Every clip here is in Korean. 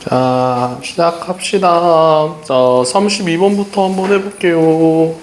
자, 시작합시다. 자, 32번부터 한번 해볼게요.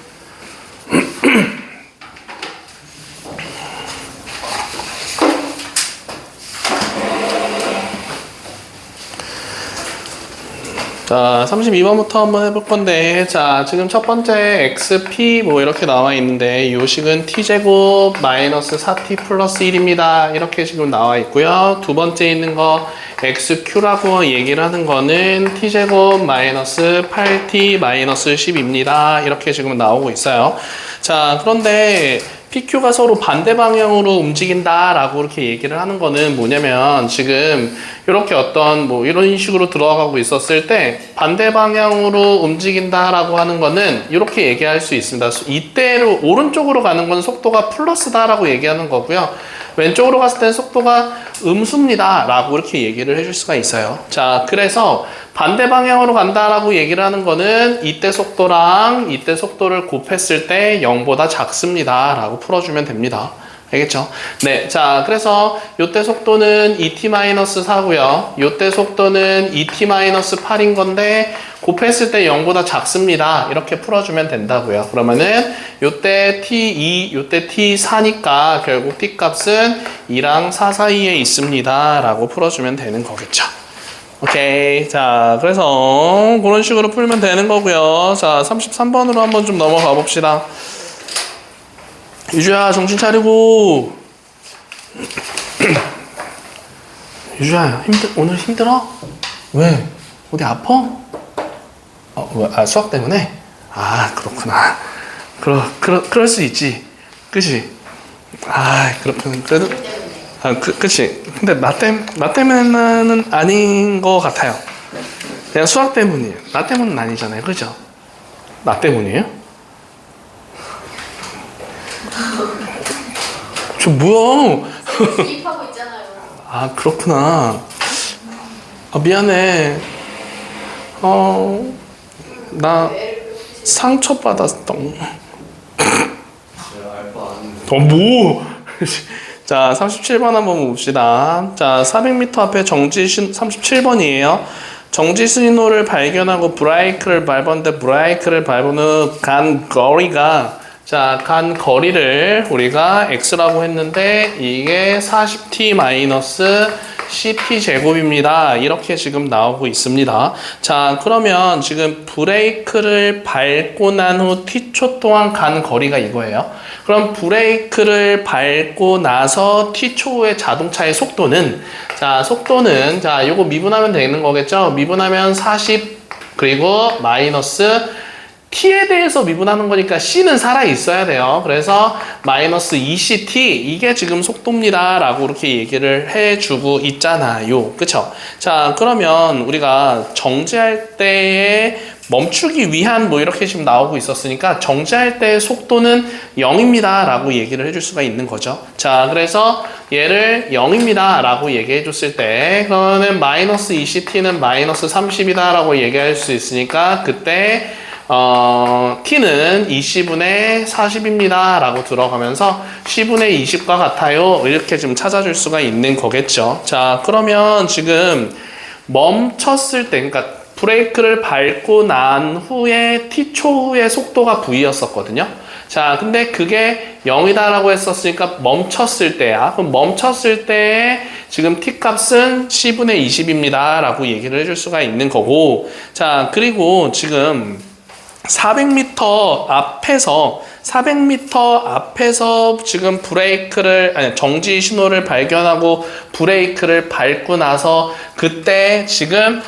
자, 32번부터 한번 해볼 건데, 자, 지금 첫 번째 xp 뭐 이렇게 나와 있는데, 요식은 t제곱 마이너스 4t 플러스 1입니다. 이렇게 지금 나와 있고요. 두 번째 있는 거 xq라고 얘기를 하는 거는 t제곱 마이너스 8t 마이너스 10입니다. 이렇게 지금 나오고 있어요. 자, 그런데 PQ가 서로 반대 방향으로 움직인다라고 이렇게 얘기를 하는 거는 뭐냐면 지금 이렇게 어떤 뭐 이런 식으로 들어가고 있었을 때 반대 방향으로 움직인다라고 하는 거는 이렇게 얘기할 수 있습니다. 이때로 오른쪽으로 가는 건 속도가 플러스다라고 얘기하는 거고요. 왼쪽으로 갔을 때는 속도가 음수입니다 라고 이렇게 얘기를 해줄 수가 있어요. 자, 그래서 반대 방향으로 간다라고 얘기를 하는 거는 이때 속도랑 이때 속도를 곱했을 때 0보다 작습니다 라고 풀어주면 됩니다. 알겠죠? 네, 자, 그래서 요때 속도는 2t-4고요. 요때 속도는 2t-8인 건데 곱했을 때 0보다 작습니다. 이렇게 풀어주면 된다고요. 그러면은 요때 t2, 요때 t4니까 결국 t 값은 2랑 4 사이에 있습니다. 라고 풀어주면 되는 거겠죠. 오케이. 자, 그래서 그런 식으로 풀면 되는 거고요. 자, 33번으로 한번 좀 넘어가 봅시다. 유주야, 정신 차리고. 유주야, 오늘 힘들어? 왜? 어디 아파? 수학 때문에? 아, 그렇구나. 그럴 수 있지. 그치? 아, 그렇구나. 그래도, 그치. 근데 나 때문에는 아닌 것 같아요. 그냥 수학 때문이에요. 나 때문은 아니잖아요. 그죠? 나 때문이에요? 저 뭐야? 수입하고 있잖아요. 아, 그렇구나. 아, 미안해. 나 상처받았어. 뭐? 자, 37번 한번 봅시다. 자, 400m 앞에 정지 37번이에요. 정지 신호를 발견하고 브레이크를 밟았는데 브레이크를 밟은 후 간 거리가 간 거리를 우리가 x라고 했는데 이게 40t-10t 제곱입니다. 이렇게 지금 나오고 있습니다. 자, 그러면 지금 브레이크를 밟고 난 후 t초 동안 간 거리가 이거예요. 그럼 브레이크를 밟고 나서 t초 후의 자동차의 속도는 속도는 요거 미분하면 되는 거겠죠? 미분하면 40 그리고 마이너스 t에 대해서 미분하는 거니까 c는 살아있어야 돼요. 그래서 마이너스 2ct 이게 지금 속도입니다 라고 이렇게 얘기를 해주고 있잖아요. 그쵸? 자, 그러면 우리가 정지할 때에 멈추기 위한 뭐 이렇게 지금 나오고 있었으니까 정지할 때의 속도는 0입니다 라고 얘기를 해줄 수가 있는 거죠. 자, 그래서 얘를 0입니다 라고 얘기해 줬을 때 그러면 마이너스 2ct는 마이너스 30이다 라고 얘기할 수 있으니까 그때 t는 20분의 40입니다 라고 들어가면서 10분의 20과 같아요. 이렇게 좀 찾아줄 수가 있는 거겠죠. 자, 그러면 지금 멈췄을 때, 그러니까 브레이크를 밟고 난 후에 t초 후에 속도가 v였었거든요. 자, 근데 그게 0이다 라고 했었으니까 멈췄을 때야. 그럼 멈췄을 때 지금 t 값은 10분의 20입니다 라고 얘기를 해줄 수가 있는 거고, 자, 그리고 지금 400m 앞에서 지금 정지 신호를 발견하고 브레이크를 밟고 나서 그때 지금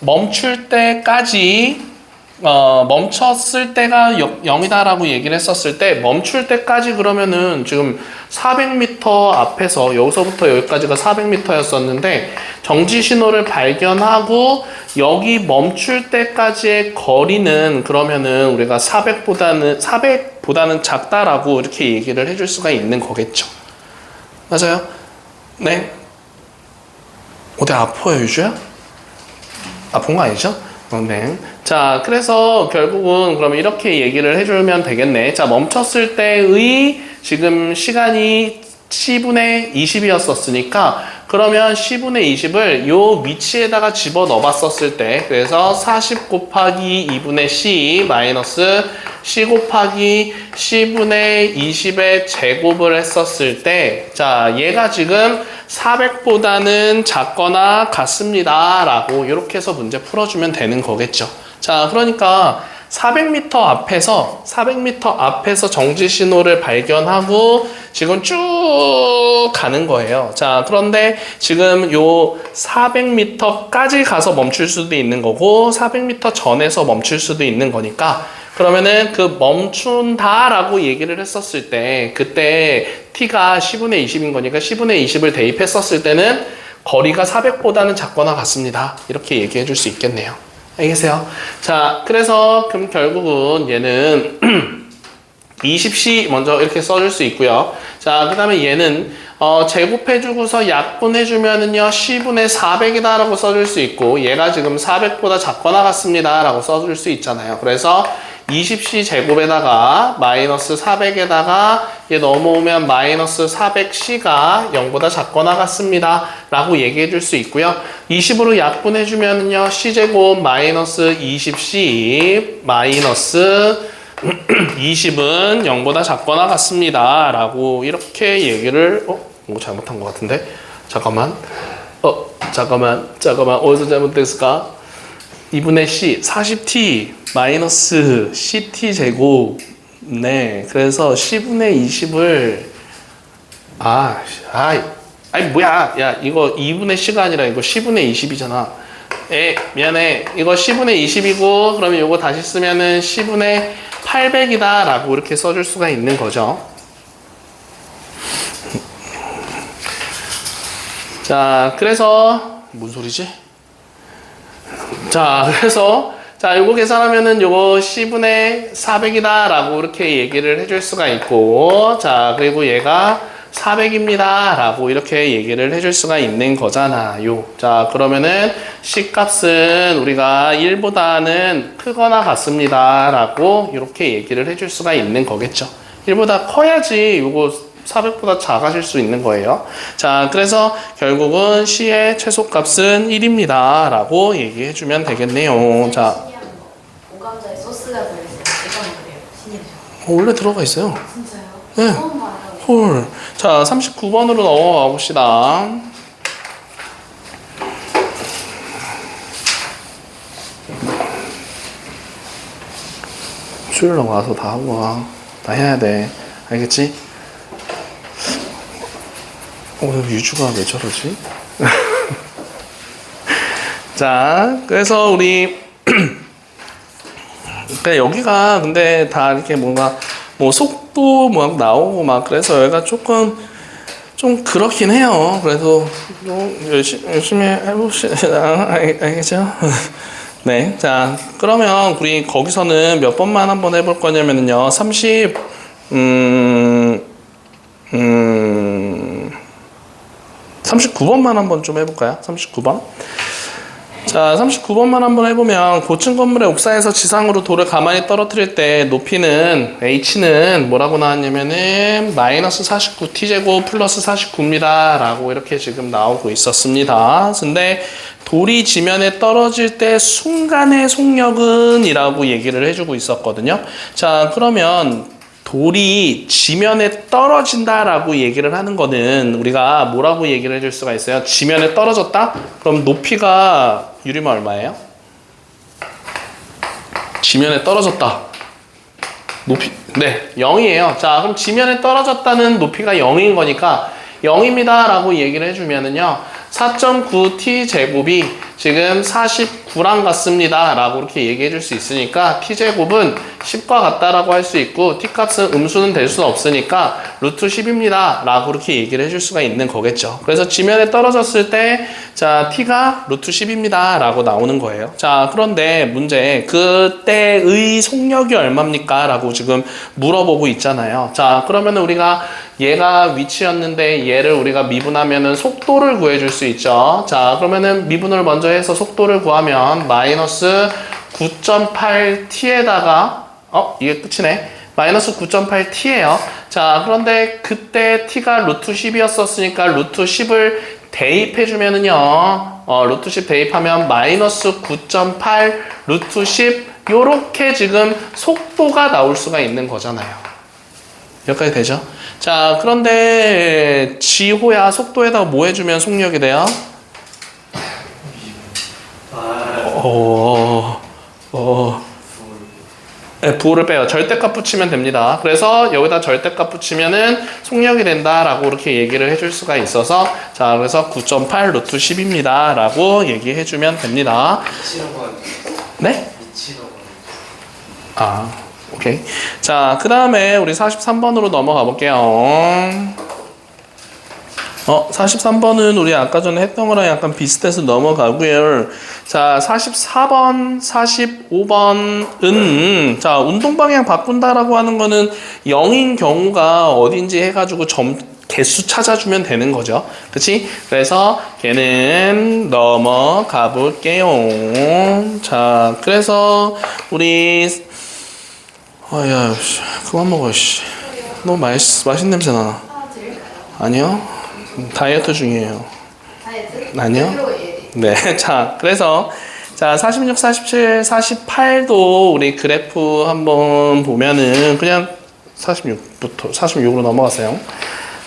멈출 때까지 멈췄을 때가 0이다 라고 얘기를 했었을 때 멈출 때까지 그러면은 지금 400m 앞에서 여기서부터 여기까지가 400m였었는데 정지 신호를 발견하고 여기 멈출 때까지의 거리는 그러면은 우리가 400보다는 작다라고 이렇게 얘기를 해줄 수가 있는 거겠죠. 맞아요? 네? 어디 아파요, 유주야? 아픈 거 아니죠? 네. 자, 그래서 결국은 그러면 이렇게 얘기를 해주면 되겠네. 자, 멈췄을 때의 지금 시간이 10분의 20이었었으니까 그러면 10분의 20을 요 위치에다가 집어넣어 봤었을 때, 그래서 40 곱하기 2분의 c 마이너스 c 곱하기 c분의 20의 제곱을 했었을 때, 자, 얘가 지금 400보다는 작거나 같습니다 라고 이렇게 해서 문제 풀어주면 되는 거겠죠. 자, 그러니까 400m 앞에서 정지 신호를 발견하고 지금 쭉 가는 거예요. 자, 그런데 지금 요 400m까지 가서 멈출 수도 있는 거고 400m 전에서 멈출 수도 있는 거니까, 그러면은 그 멈춘다라고 얘기를 했었을 때 그때 t가 10분의 20인 거니까 10분의 20을 대입했었을 때는 거리가 400보다는 작거나 같습니다. 이렇게 얘기해 줄 수 있겠네요. 알겠어요? 자, 그래서 그럼 결국은 얘는 20c 먼저 이렇게 써줄 수 있고요. 자, 그 다음에 얘는 제곱해주고서 약분해주면은요 c분의 400이다 라고 써줄 수 있고, 얘가 지금 400보다 작거나 같습니다 라고 써줄 수 있잖아요. 그래서 20c 제곱에다가 마이너스 400에다가 얘 넘어오면 마이너스 400c가 0보다 작거나 같습니다 라고 얘기해 줄 수 있고요. 20으로 약분해 주면은요 c제곱 마이너스 20c 마이너스 20은 0보다 작거나 같습니다 라고 이렇게 얘기를 이거 잘못한 것 같은데, 잠깐만 어디서 잘못됐을까? 2분의 c 40t 마이너스 ct 제곱. 네, 그래서 c분의 20을 아니 뭐야, 야 이거 2분의 c가 아니라 이거 c분의 20이잖아. 미안해, 이거 c분의 20이고 그러면 이거 다시 쓰면은 c분의 800이다 라고 이렇게 써줄 수가 있는 거죠. 자, 그래서 뭔 소리지? 자, 그래서 요거 계산하면은 요거 c분의 400이다 라고 이렇게 얘기를 해줄 수가 있고, 자, 그리고 얘가 400입니다 라고 이렇게 얘기를 해줄 수가 있는 거잖아요. 자, 그러면은 c 값은 우리가 1보다는 크거나 같습니다 라고 이렇게 얘기를 해줄 수가 있는 거겠죠. 1보다 커야지 요거 400보다 작아질 수 있는 거예요. 자, 그래서 결국은 c의 최소값은 1입니다 라고 얘기해 주면 되겠네요. 자, 오감자에 소스가 들어있어요. 제가 그래요. 신기하죠. 원래 들어가 있어요. 진짜요? 네. 처음 봐요. 헐. 자, 39번으로 넘어가 봅시다. 수요일날 와서 다 하고 와. 다 해야 돼. 알겠지? 오늘 유주가 왜 저러지? 자, 그래서 우리 그러니까 여기가 근데 다 이렇게 뭔가 뭐 속도 막 나오고 막 그래서 여기가 조금 좀 그렇긴 해요. 그래도 열심히 해봅시다. 알겠죠? 네. 자, 그러면 우리 거기서는 몇 번만 한번 해볼 거냐면요. 39번만 한번 좀 해볼까요? 39번. 자, 39번만 한번 해보면 고층 건물의 옥상에서 지상으로 돌을 가만히 떨어뜨릴 때 높이는 h는 뭐라고 나왔냐면은 마이너스 49t제곱 플러스 49입니다 라고 이렇게 지금 나오고 있었습니다. 근데 돌이 지면에 떨어질 때 순간의 속력은 이라고 얘기를 해주고 있었거든요. 자, 그러면 돌이 지면에 떨어진다라고 얘기를 하는 거는 우리가 뭐라고 얘기를 해줄 수가 있어요? 지면에 떨어졌다? 그럼 높이가 유리마 얼마예요? 지면에 떨어졌다. 높이, 네, 0이에요. 자, 그럼 지면에 떨어졌다는 높이가 0인 거니까 0입니다 라고 얘기를 해주면은요 4.9t 제곱이 지금 49랑 같습니다 라고 이렇게 얘기해 줄 수 있으니까 t제곱은 10과 같다라고 할 수 있고 t값은 음수는 될 수 없으니까 루트 10입니다 라고 이렇게 얘기를 해줄 수가 있는 거겠죠. 그래서 지면에 떨어졌을 때 자, t가 루트 10입니다 라고 나오는 거예요. 자, 그런데 문제 그때의 속력이 얼마입니까? 라고 지금 물어보고 있잖아요. 자, 그러면 우리가 얘가 위치였는데 얘를 우리가 미분하면은 속도를 구해줄 수 있죠. 자, 그러면은 미분을 먼저 해서 속도를 구하면 마이너스 9.8t에다가 이게 끝이네. 마이너스 9.8t예요. 자, 그런데 그때 t가 루트 10이었었으니까 루트 10을 대입해주면은요, 루트 10 대입하면 마이너스 9.8 루트 10 요렇게 지금 속도가 나올 수가 있는 거잖아요. 여기까지 되죠? 자, 그런데 지호야 속도에다가 뭐 해주면 속력이 돼요? 네, 부호를 빼요. 절대값 붙이면 됩니다. 그래서 여기다 절대값 붙이면은 속력이 된다라고 이렇게 얘기를 해줄 수가 있어서 자, 그래서 9.8 루트 10입니다. 라고 얘기해주면 됩니다. 네? 아, 오케이. 자, 그 다음에 우리 43번으로 넘어가 볼게요. 43번은 우리 아까 전에 했던 거랑 약간 비슷해서 넘어가고요. 자, 44번, 45번은, 자, 운동방향 바꾼다라고 하는 거는 0인 경우가 어딘지 해가지고 개수 찾아주면 되는 거죠. 그치? 그래서 걔는 넘어가 볼게요. 자, 그래서 우리, 야, 그만 먹어, 씨. 너무 맛있는 냄새 나. 하나 드릴까요? 아니요. 다이어트 중이에요. 다이어트? 아니요. 킬로에. 네. 자, 그래서 자, 46, 47, 48도 우리 그래프 한번 보면은 그냥 46으로 넘어가세요.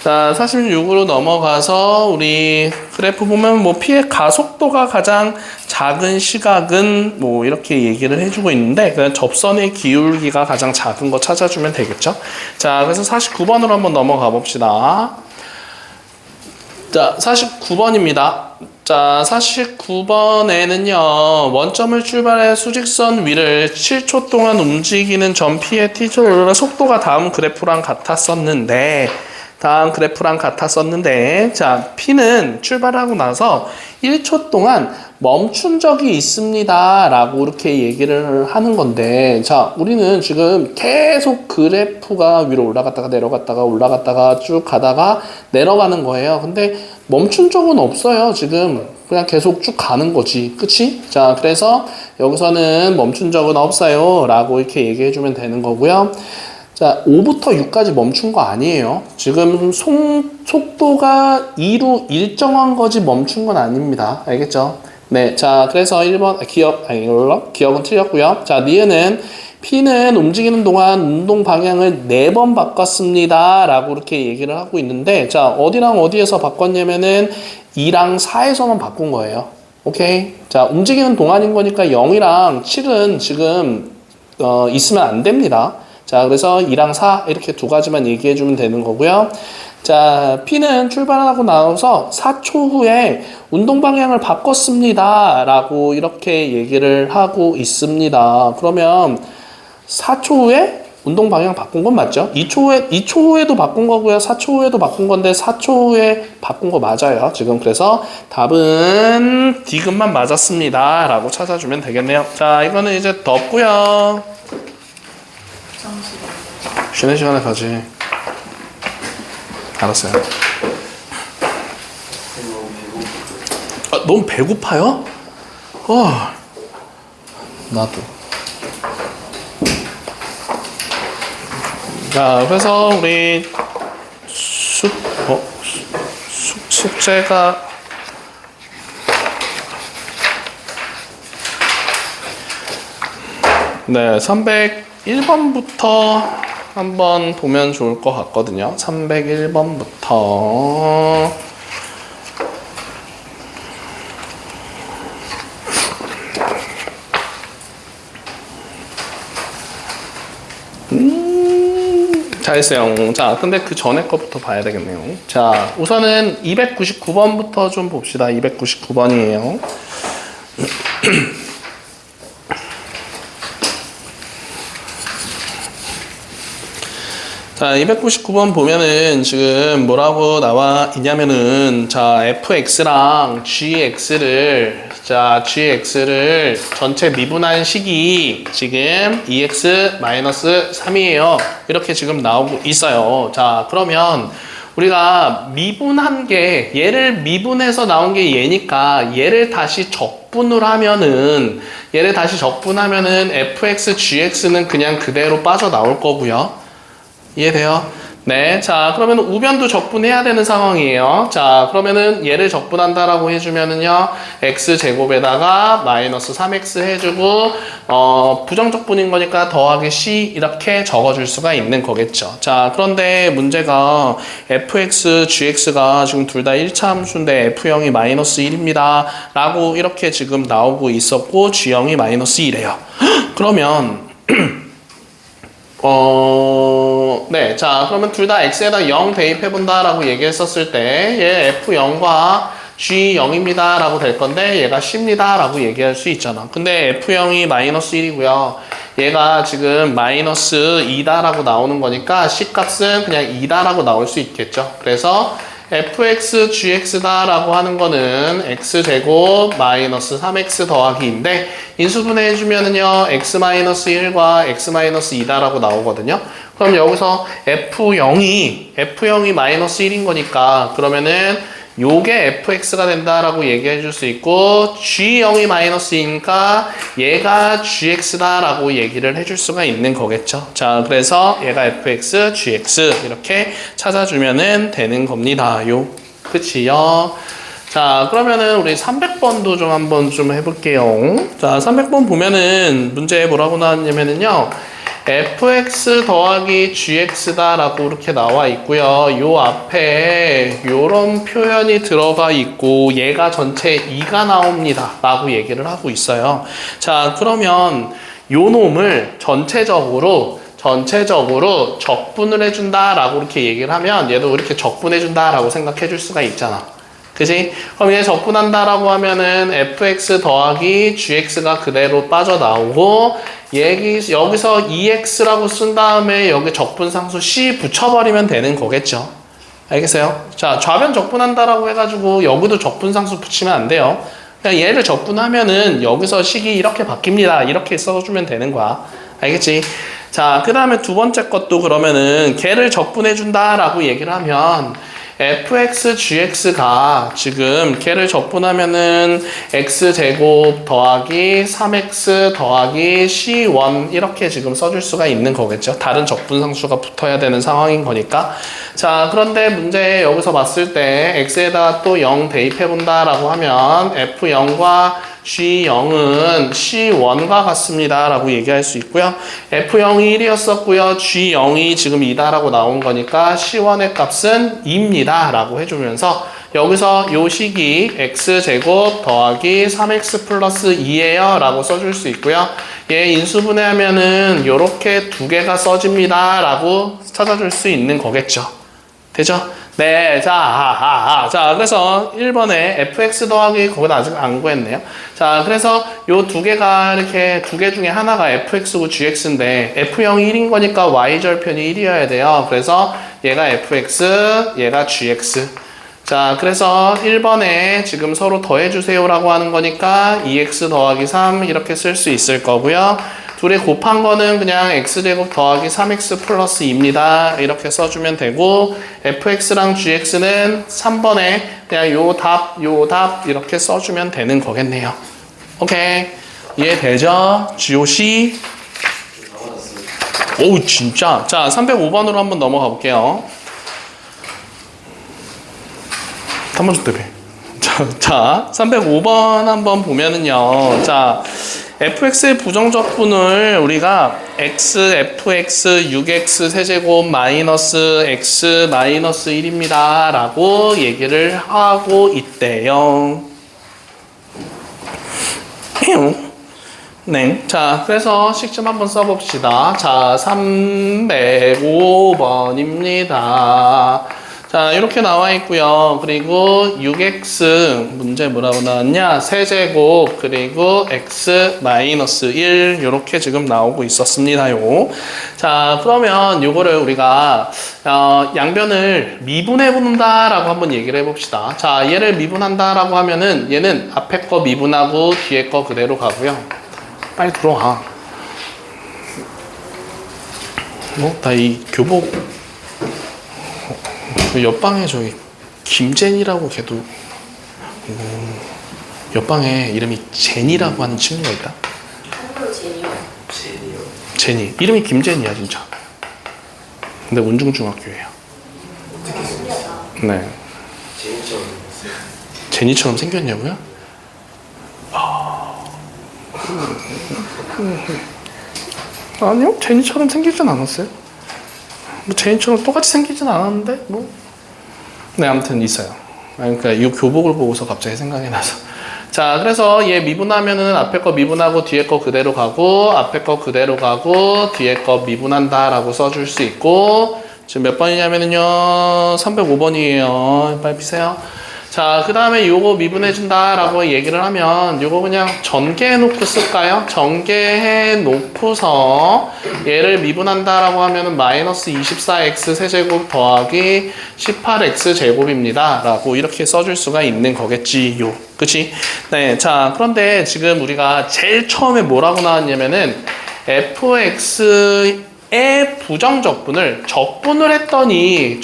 자, 46으로 넘어가서 우리 그래프 보면 뭐 P의 가속도가 가장 작은 시각은 뭐 이렇게 얘기를 해주고 있는데 그냥 접선의 기울기가 가장 작은 거 찾아주면 되겠죠. 자, 그래서 49번으로 한번 넘어가 봅시다. 자, 49번입니다. 자, 49번에는요, 원점을 출발해 수직선 위를 7초 동안 움직이는 점 P의 T초의 속도가 다음 그래프랑 같았었는데, 자, P는 출발하고 나서 1초 동안 멈춘 적이 있습니다. 라고 이렇게 얘기를 하는 건데, 자, 우리는 지금 계속 그래프가 위로 올라갔다가 내려갔다가 올라갔다가 쭉 가다가 내려가는 거예요. 근데 멈춘 적은 없어요. 지금 그냥 계속 쭉 가는 거지. 그치? 자, 그래서 여기서는 멈춘 적은 없어요. 라고 이렇게 얘기해 주면 되는 거고요. 자, 5부터 6까지 멈춘 거 아니에요. 지금 속도가 2로 일정한 거지 멈춘 건 아닙니다. 알겠죠? 네, 자, 그래서 1번 기억은 틀렸고요. 자, 니은은 P는 움직이는 동안 운동 방향을 4번 바꿨습니다. 라고 이렇게 얘기를 하고 있는데, 자, 어디랑 어디에서 바꿨냐면은 2랑 4에서만 바꾼 거예요. 오케이? 자, 움직이는 동안인 거니까 0이랑 7은 지금 있으면 안 됩니다. 자, 그래서 2랑 4 이렇게 두 가지만 얘기해 주면 되는 거고요. 자, P는 출발하고 나서 4초 후에 운동 방향을 바꿨습니다. 라고 이렇게 얘기를 하고 있습니다. 그러면 4초 후에 운동 방향 바꾼 건 맞죠? 2초 후에도 바꾼 거고요. 4초 후에도 바꾼 건데 4초 후에 바꾼 거 맞아요. 지금 그래서 답은 D급만 맞았습니다. 라고 찾아주면 되겠네요. 자, 이거는 이제 덥고요. 쉬는 시간에 가지. 알았어요. 너무 배고파요? 나도. 자, 그래서 우리 숙제가 네, 301번부터 한번 보면 좋을 것 같거든요. 301번부터 잘했어요. 자, 근데 그 전에 거부터 봐야 되겠네요. 자, 우선은 299번부터 좀 봅시다. 299번이에요. 자, 299번 보면은 지금 뭐라고 나와 있냐면은 자, fx랑 gx를 전체 미분한 식이 지금 2x-3이에요. 이렇게 지금 나오고 있어요. 자, 그러면 우리가 미분한 게 얘를 미분해서 나온 게 얘니까 얘를 다시 적분을 하면은 fx, gx는 그냥 그대로 빠져나올 거고요. 이해돼요? 네, 자, 그러면 우변도 적분해야 되는 상황이에요. 자, 그러면은 얘를 적분한다라고 해주면은요, x제곱에다가 마이너스 3x 해주고, 부정적분인 거니까 더하기 c 이렇게 적어줄 수가 있는 거겠죠. 자, 그런데 문제가 fx, gx가 지금 둘 다 1차 함수인데 f0이 마이너스 1입니다. 라고 이렇게 지금 나오고 있었고, g0이 마이너스 1이에요. 그러면, 네. 자, 그러면 둘 다 x에다 0 대입해본다 라고 얘기했었을 때, 얘 f0과 g0입니다 라고 될 건데, 얘가 c입니다 라고 얘기할 수 있잖아. 근데 f0이 마이너스 1이고요. 얘가 지금 마이너스 2다 라고 나오는 거니까, c 값은 그냥 2다 라고 나올 수 있겠죠. 그래서, fx, gx다 라고 하는 거는 x제곱 마이너스 3x 더하기인데 인수분해 해주면은요 x-1과 x-2다 라고 나오거든요. 그럼 여기서 f0이 마이너스 1인 거니까 그러면은 요게 fx가 된다라고 얘기해 줄 수 있고 g0이 마이너스 2니까 얘가 gx다라고 얘기를 해줄 수가 있는 거겠죠. 자, 그래서 얘가 fx, gx 이렇게 찾아주면은 되는 겁니다. 그치요? 자, 그러면은 우리 300번도 좀 한번 좀 해볼게요. 자, 300번 보면은 문제에 뭐라고 나왔냐면은요. fx 더하기 gx다 라고 이렇게 나와 있고요. 요 앞에 요런 표현이 들어가 있고 얘가 전체 2가 나옵니다 라고 얘기를 하고 있어요. 자, 그러면 요 놈을 전체적으로 적분을 해준다 라고 이렇게 얘기를 하면 얘도 이렇게 적분해준다 라고 생각해 줄 수가 있잖아. 그지? 그럼 얘 적분한다라고 하면은 fx 더하기 gx가 그대로 빠져나오고 여기서 2x라고 쓴 다음에 여기 적분상수 c 붙여버리면 되는 거겠죠. 알겠어요? 자, 좌변 적분한다라고 해가지고 여기도 적분상수 붙이면 안 돼요. 그냥 얘를 적분하면은 여기서 식이 이렇게 바뀝니다. 이렇게 써주면 되는 거야. 알겠지? 자, 그 다음에 두 번째 것도 그러면은 걔를 적분해준다라고 얘기를 하면 fx, gx가 지금 걔를 적분하면은 x제곱 더하기 3x 더하기 c1 이렇게 지금 써줄 수가 있는 거겠죠. 다른 적분상수가 붙어야 되는 상황인 거니까. 자, 그런데 문제 여기서 봤을 때 x에다가 또 0 대입해본다 라고 하면 f0과 G0은 C1과 같습니다 라고 얘기할 수 있고요. F0이 1이었었고요. G0이 지금 2다 라고 나온 거니까 C1의 값은 2입니다 라고 해주면서 여기서 요 식이 X제곱 더하기 3X 플러스 2예요 라고 써줄 수 있고요. 얘 인수분해하면은 요렇게 두 개가 써집니다 라고 찾아줄 수 있는 거겠죠. 되죠? 네, 자, 그래서 1번에 fx 더하기, 거기는 아직 안 구했네요. 자, 그래서 요 두 개가 이렇게 두 개 중에 하나가 fx고 gx인데, f0이 1인 거니까 y절편이 1이어야 돼요. 그래서 얘가 fx, 얘가 gx. 자, 그래서 1번에 지금 서로 더해주세요라고 하는 거니까 2x 더하기 3 이렇게 쓸 수 있을 거고요. 둘이 곱한 거는 그냥 x제곱 더하기 3x 플러스 2입니다. 이렇게 써주면 되고 fx랑 gx는 3번에 그냥 요 답 이렇게 써주면 되는 거겠네요. 오케이. 이해되죠? GOC? 오우 진짜. 자, 305번으로 한번 넘어가 볼게요. 한번 좀 대배. 자, 305번 한번 보면은요. 자, fx의 부정적분을 우리가 x, fx, 6x 세제곱 마이너스 x 마이너스 1입니다 라고 얘기를 하고 있대요. 네. 자, 그래서 식점 한번 써봅시다. 자, 305번입니다. 자, 이렇게 나와 있고요. 그리고 6x 문제 뭐라고 나왔냐? 세제곱 그리고 x 마이너스 1 이렇게 지금 나오고 있었습니다요. 자, 그러면 요거를 우리가 양변을 미분해 본다라고 한번 얘기를 해봅시다. 자, 얘를 미분한다라고 하면은 얘는 앞에 거 미분하고 뒤에 거 그대로 가고요. 빨리 들어와. 나 이 교복 옆방에 저기 김젠이라고 걔도 옆방에 이름이 제니라고 하는 친구가 있다. 한글로 제니요? 제니. 이름이 김제니야 진짜. 근데 운중중학교예요. 네. 제니처럼 생겼어요. 제니처럼 생겼냐고요? 아니요, 제니처럼 생기진 않았어요. 뭐 제니처럼 똑같이 생기진 않았는데 뭐. 네, 아무튼 있어요. 그러니까 이 교복을 보고서 갑자기 생각이 나서. 자, 그래서 얘 미분하면은 앞에 거 미분하고 뒤에 거 그대로 가고, 앞에 거 그대로 가고, 뒤에 거 미분한다 라고 써줄 수 있고, 지금 몇 번이냐면은요, 305번이에요. 빨리 피세요. 자, 그 다음에 요거 미분해준다 라고 얘기를 하면 요거 그냥 전개해놓고 쓸까요? 전개해놓고서 얘를 미분한다 라고 하면은 마이너스 24x 세제곱 더하기 18x 제곱입니다 라고 이렇게 써줄 수가 있는 거겠지요. 그치? 네. 자, 그런데 지금 우리가 제일 처음에 뭐라고 나왔냐면은 fx의 부정적분을 적분을 했더니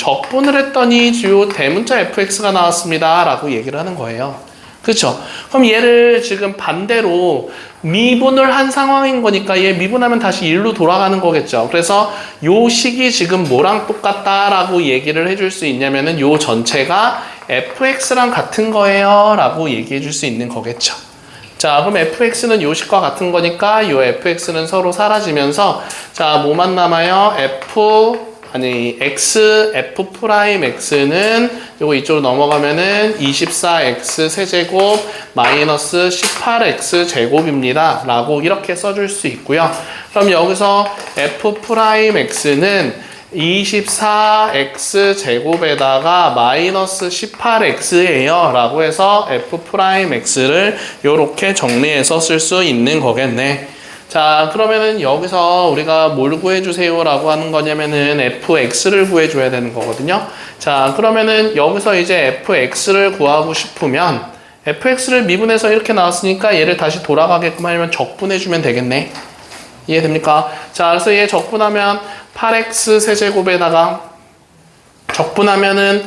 요 대문자 fx가 나왔습니다 라고 얘기를 하는 거예요. 그렇죠? 그럼 얘를 지금 반대로 미분을 한 상황인 거니까 얘 미분하면 다시 1로 돌아가는 거겠죠. 그래서 요 식이 지금 뭐랑 똑같다 라고 얘기를 해줄 수 있냐면은 요 전체가 fx랑 같은 거예요 라고 얘기해 줄 수 있는 거겠죠. 자, 그럼 fx는 요 식과 같은 거니까 요 fx는 서로 사라지면서 자, 뭐만 남아요? f 프라임 x는 요거 이쪽으로 넘어가면은 24x 세제곱 마이너스 18x 제곱입니다 라고 이렇게 써줄 수 있고요. 그럼 여기서 f 프라임 x는 24x 제곱에다가 마이너스 18x예요 라고 해서 f 프라임 x를 요렇게 정리해서 쓸 수 있는 거겠네. 자, 그러면은 여기서 우리가 뭘 구해주세요 라고 하는 거냐면은 fx를 구해줘야 되는 거거든요. 자, 그러면은 여기서 이제 fx를 구하고 싶으면 fx를 미분해서 이렇게 나왔으니까 얘를 다시 돌아가게끔 하려면 적분해주면 되겠네. 이해됩니까? 자, 그래서 얘 적분하면 8x 세제곱에다가 적분하면은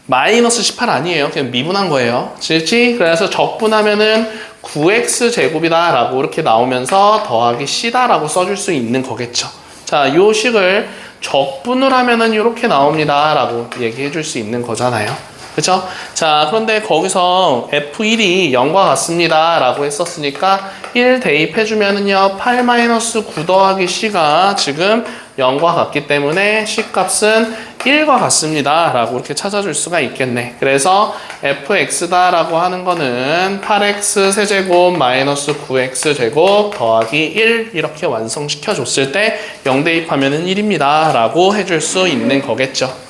마이너스 18 아니에요. 그냥 미분한 거예요. 그렇지? 그래서 적분하면은 9x 제곱이다 라고 이렇게 나오면서 더하기 c다 라고 써줄 수 있는 거겠죠. 자, 요 식을 적분을 하면은 이렇게 나옵니다 라고 얘기해 줄 수 있는 거잖아요. 그쵸? 자, 그런데 거기서 F1이 0과 같습니다 라고 했었으니까 1 대입해주면은요 8-9 더하기 C가 지금 0과 같기 때문에 C 값은 1과 같습니다 라고 이렇게 찾아줄 수가 있겠네. 그래서 fx다 라고 하는 거는 8x 세제곱 마이너스 9x 제곱 더하기 1 이렇게 완성시켜 줬을 때 0 대입하면은 1입니다 라고 해줄 수 있는 거겠죠.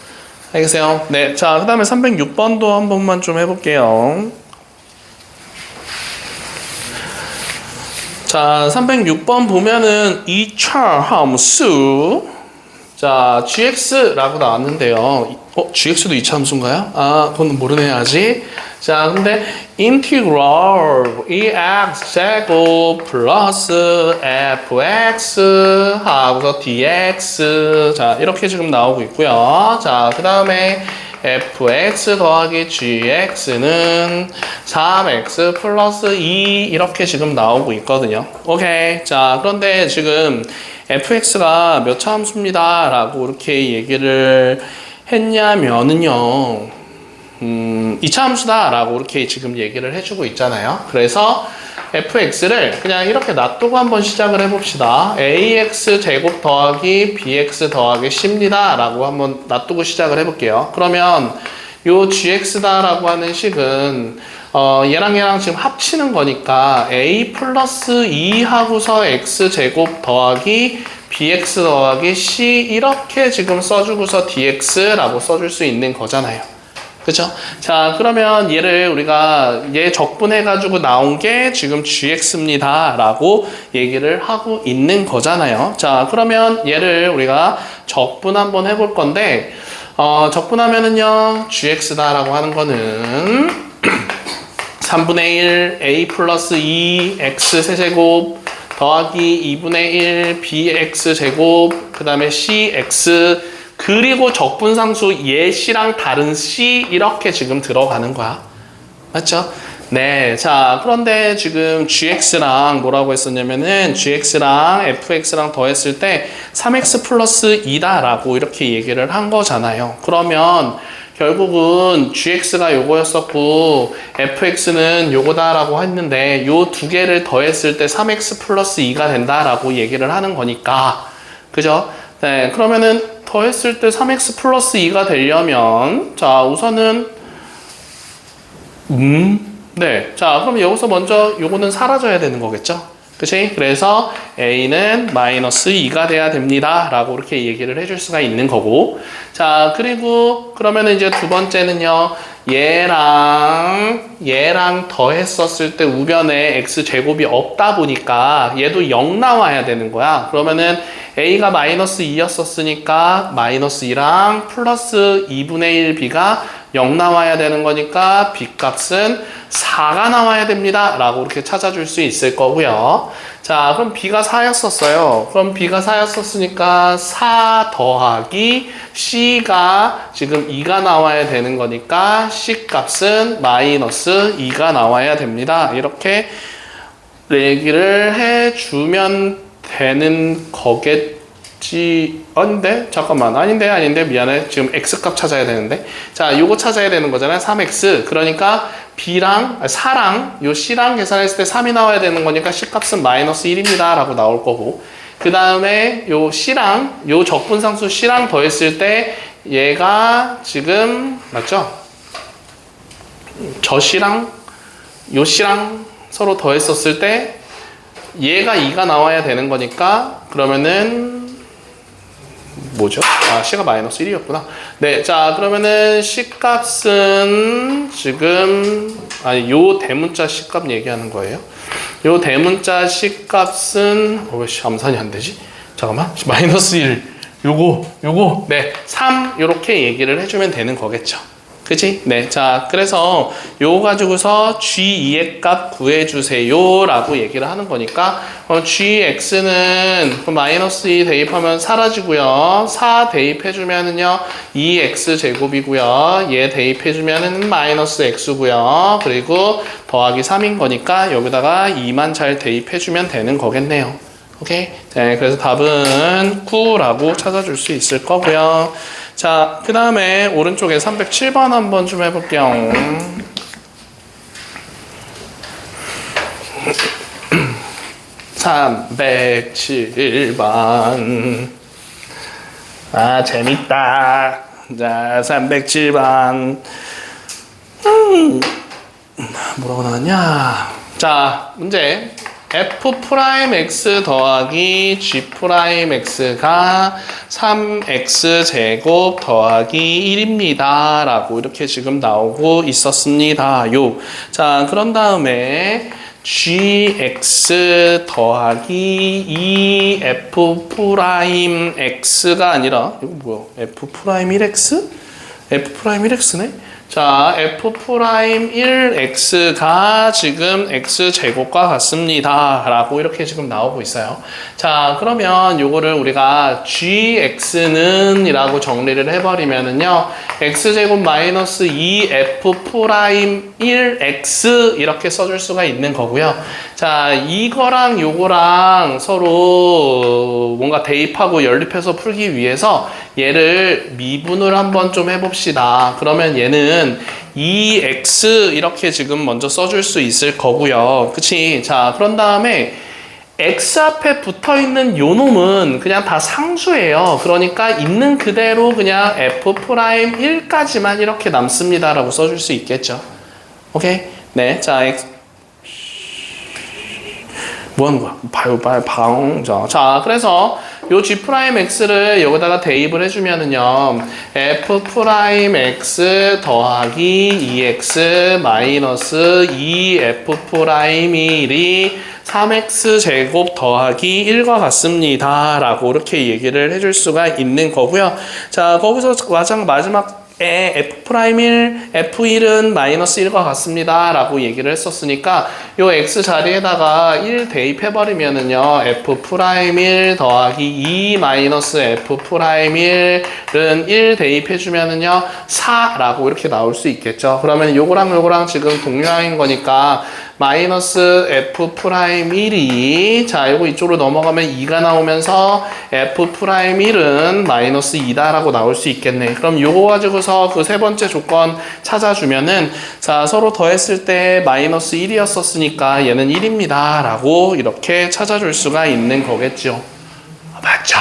알겠어요? 네. 자, 그 다음에 306번도 한 번만 좀 해볼게요. 자, 306번 보면은 2차 함수 자, gx라고 나왔는데요. gx도 2차 함수인가요? 아, 그건 모르네 아직. 자, 근데 인티그럴 ex 제곱 플러스 fx 하고서 dx 자, 이렇게 지금 나오고 있고요. 자, 그 다음에 fx 더하기 gx는 3x 플러스 2 이렇게 지금 나오고 있거든요. 오케이. 자, 그런데 지금 fx가 몇 차 함수입니다 라고 이렇게 얘기를 했냐면은요 2차 함수다 라고 이렇게 지금 얘기를 해주고 있잖아요. 그래서 fx를 그냥 이렇게 놔두고 한번 시작을 해봅시다. ax 제곱 더하기 bx 더하기 c입니다 라고 한번 놔두고 시작을 해볼게요. 그러면 요 gx다 라고 하는 식은 얘랑 지금 합치는 거니까 a 플러스 2 하고서 x 제곱 더하기 bx 더하기 c 이렇게 지금 써주고서 dx라고 써줄 수 있는 거잖아요. 그쵸? 자, 그러면 얘를 우리가 얘 적분해가지고 나온 게 지금 gx입니다 라고 얘기를 하고 있는 거잖아요. 자, 그러면 얘를 우리가 적분 한번 해볼 건데 적분하면은요 gx다 라고 하는 거는 3분의 1 a 플러스 2 x 세제곱 더하기 2분의 1 bx 제곱 그 다음에 cx 그리고 적분상수 얘 c랑 다른 c 이렇게 지금 들어가는 거야. 맞죠? 네. 자, 그런데 지금 gx랑 뭐라고 했었냐면은 gx랑 fx랑 더했을 때 3x 플러스 2다 라고 이렇게 얘기를 한 거잖아요. 그러면 결국은 gx가 요거였었고 fx는 요거다라고 했는데 요 두 개를 더했을 때 3x 플러스 2가 된다라고 얘기를 하는 거니까 그죠? 네, 그러면은 더했을 때 3x 플러스 2가 되려면 자 우선은 네, 자 그럼 여기서 먼저 요거는 사라져야 되는 거겠죠? 그치? 그래서 a는 마이너스 2가 돼야 됩니다 라고 이렇게 얘기를 해줄 수가 있는 거고 자 그리고 그러면 이제 두 번째는요 얘랑 더했었을 때 우변에 x제곱이 없다 보니까 얘도 0 나와야 되는 거야 그러면은 a가 마이너스 2였었으니까 마이너스 2랑 플러스 2분의 1 b가 0 나와야 되는 거니까 b 값은 4가 나와야 됩니다 라고 이렇게 찾아줄 수 있을 거고요 자 그럼 b가 4였었어요 그럼 b가 4였었으니까 4 더하기 c가 지금 2가 나와야 되는 거니까 c 값은 마이너스 2가 나와야 됩니다 이렇게 얘기를 해주면 되는 거겠지 근데 잠깐만 아닌데 미안해 지금 x값 찾아야 되는데 자 요거 찾아야 되는 거잖아요 3x 그러니까 b랑 4랑 요 c랑 계산했을 때 3이 나와야 되는 거니까 c값은 마이너스 1입니다 라고 나올 거고 그 다음에 요 c랑 요 적분상수 c랑 더했을 때 얘가 지금 맞죠? 저 c랑 요 c랑 서로 더했었을 때 얘가 2가 나와야 되는 거니까 그러면은 뭐죠? 아, c가 마이너스 1이었구나. 네, 자 그러면은 c값은 지금 아니 요 대문자 c값 얘기하는 거예요. 요 대문자 c값은 왜 암산이 안 되지? 잠깐만 마이너스 1 요거 네 3 요렇게 얘기를 해주면 되는 거겠죠. 그치? 네. 자, 그래서 요거 가지고서 g2의 값 구해주세요 라고 얘기를 하는 거니까 gx는 마이너스 2 대입하면 사라지고요 4 대입해주면은요 2x 제곱이고요 얘 대입해주면은 마이너스 x고요 그리고 더하기 3인 거니까 여기다가 2만 잘 대입해주면 되는 거겠네요 오케이? 네, 그래서 답은 9라고 찾아줄 수 있을 거고요 자, 그 다음에 오른쪽에 307번 한번 좀 해볼게요. 307번. 아, 재밌다. 자, 307번. 뭐라고 나왔냐? 자, 문제. f'x 더하기 g'x가 3x제곱 더하기 1입니다 라고 이렇게 지금 나오고 있었습니다 요. 자 그런 다음에 gx 더하기 2f'x가 아니라 이거 뭐야 f'1x? f'1x네? 자, f'1x가 지금 x제곱과 같습니다. 라고 이렇게 지금 나오고 있어요. 자, 그러면 요거를 우리가 gx는 이라고 정리를 해버리면은요, x제곱 마이너스 2f'1x 이렇게 써줄 수가 있는 거고요. 자, 이거랑 요거랑 서로 뭔가 대입하고 연립해서 풀기 위해서 얘를 미분을 한번 좀 해봅시다. 그러면 얘는 2x 이렇게 지금 먼저 써줄 수 있을 거고요. 그치? 자, 그런 다음에 x 앞에 붙어있는 요 놈은 그냥 다 상수예요. 그러니까 있는 그대로 그냥 f'1까지만 이렇게 남습니다. 라고 써줄 수 있겠죠. 오케이? 네. 자, 뭐 하는 거야? 봐요, 자, 그래서 요 g'x를 여기다가 대입을 해주면은요, f'x 더하기 2x 마이너스 2f'1이 3x제곱 더하기 1과 같습니다. 라고 이렇게 얘기를 해줄 수가 있는 거고요. 자, 거기서 마지막 F'1, F1은 마이너스 1과 같습니다. 라고 얘기를 했었으니까 요 X 자리에다가 1 대입해버리면은요 F'1 더하기 2 마이너스 F'1은 1 대입해주면은요 4라고 이렇게 나올 수 있겠죠. 그러면 요거랑 지금 동류항인 거니까 마이너스 f 프라임 1이 자 요거 이쪽으로 넘어가면 2가 나오면서 f 프라임 1은 마이너스 2다라고 나올 수 있겠네. 그럼 요거 가지고서 그 세 번째 조건 찾아주면은 자 서로 더했을 때 마이너스 1이었었으니까 얘는 1입니다 라고 이렇게 찾아줄 수가 있는 거겠죠. 맞죠?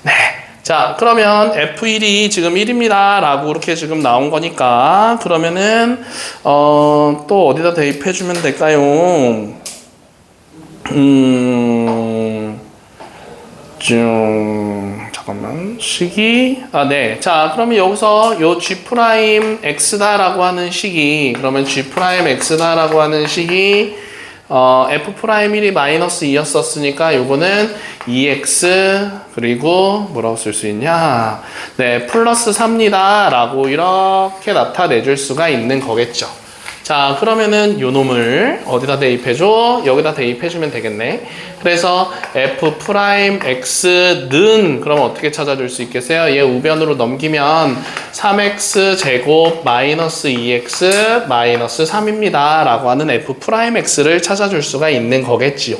네. 자 그러면 F1이 지금 1입니다 라고 이렇게 지금 나온 거니까 그러면은 또 어디다 대입해 주면 될까요? 잠깐만 식이 네. 자 그러면 여기서 요 G 프라임 X다라고 하는 식이 그러면 G 프라임 X다라고 하는 식이 F 프라임 1이 마이너스 2였었으니까 요거는 2x 그리고 뭐라고 쓸 수 있냐 네 플러스 3니다 라고 이렇게 나타내줄 수가 있는 거겠죠. 자 그러면은 요 놈을 어디다 대입해줘? 여기다 대입해주면 되겠네. 그래서 f 프라임 x는 그럼 어떻게 찾아줄 수 있겠어요? 얘 우변으로 넘기면 3x 제곱 마이너스 2x 마이너스 3입니다 라고 하는 f 프라임 x를 찾아줄 수가 있는 거겠지요.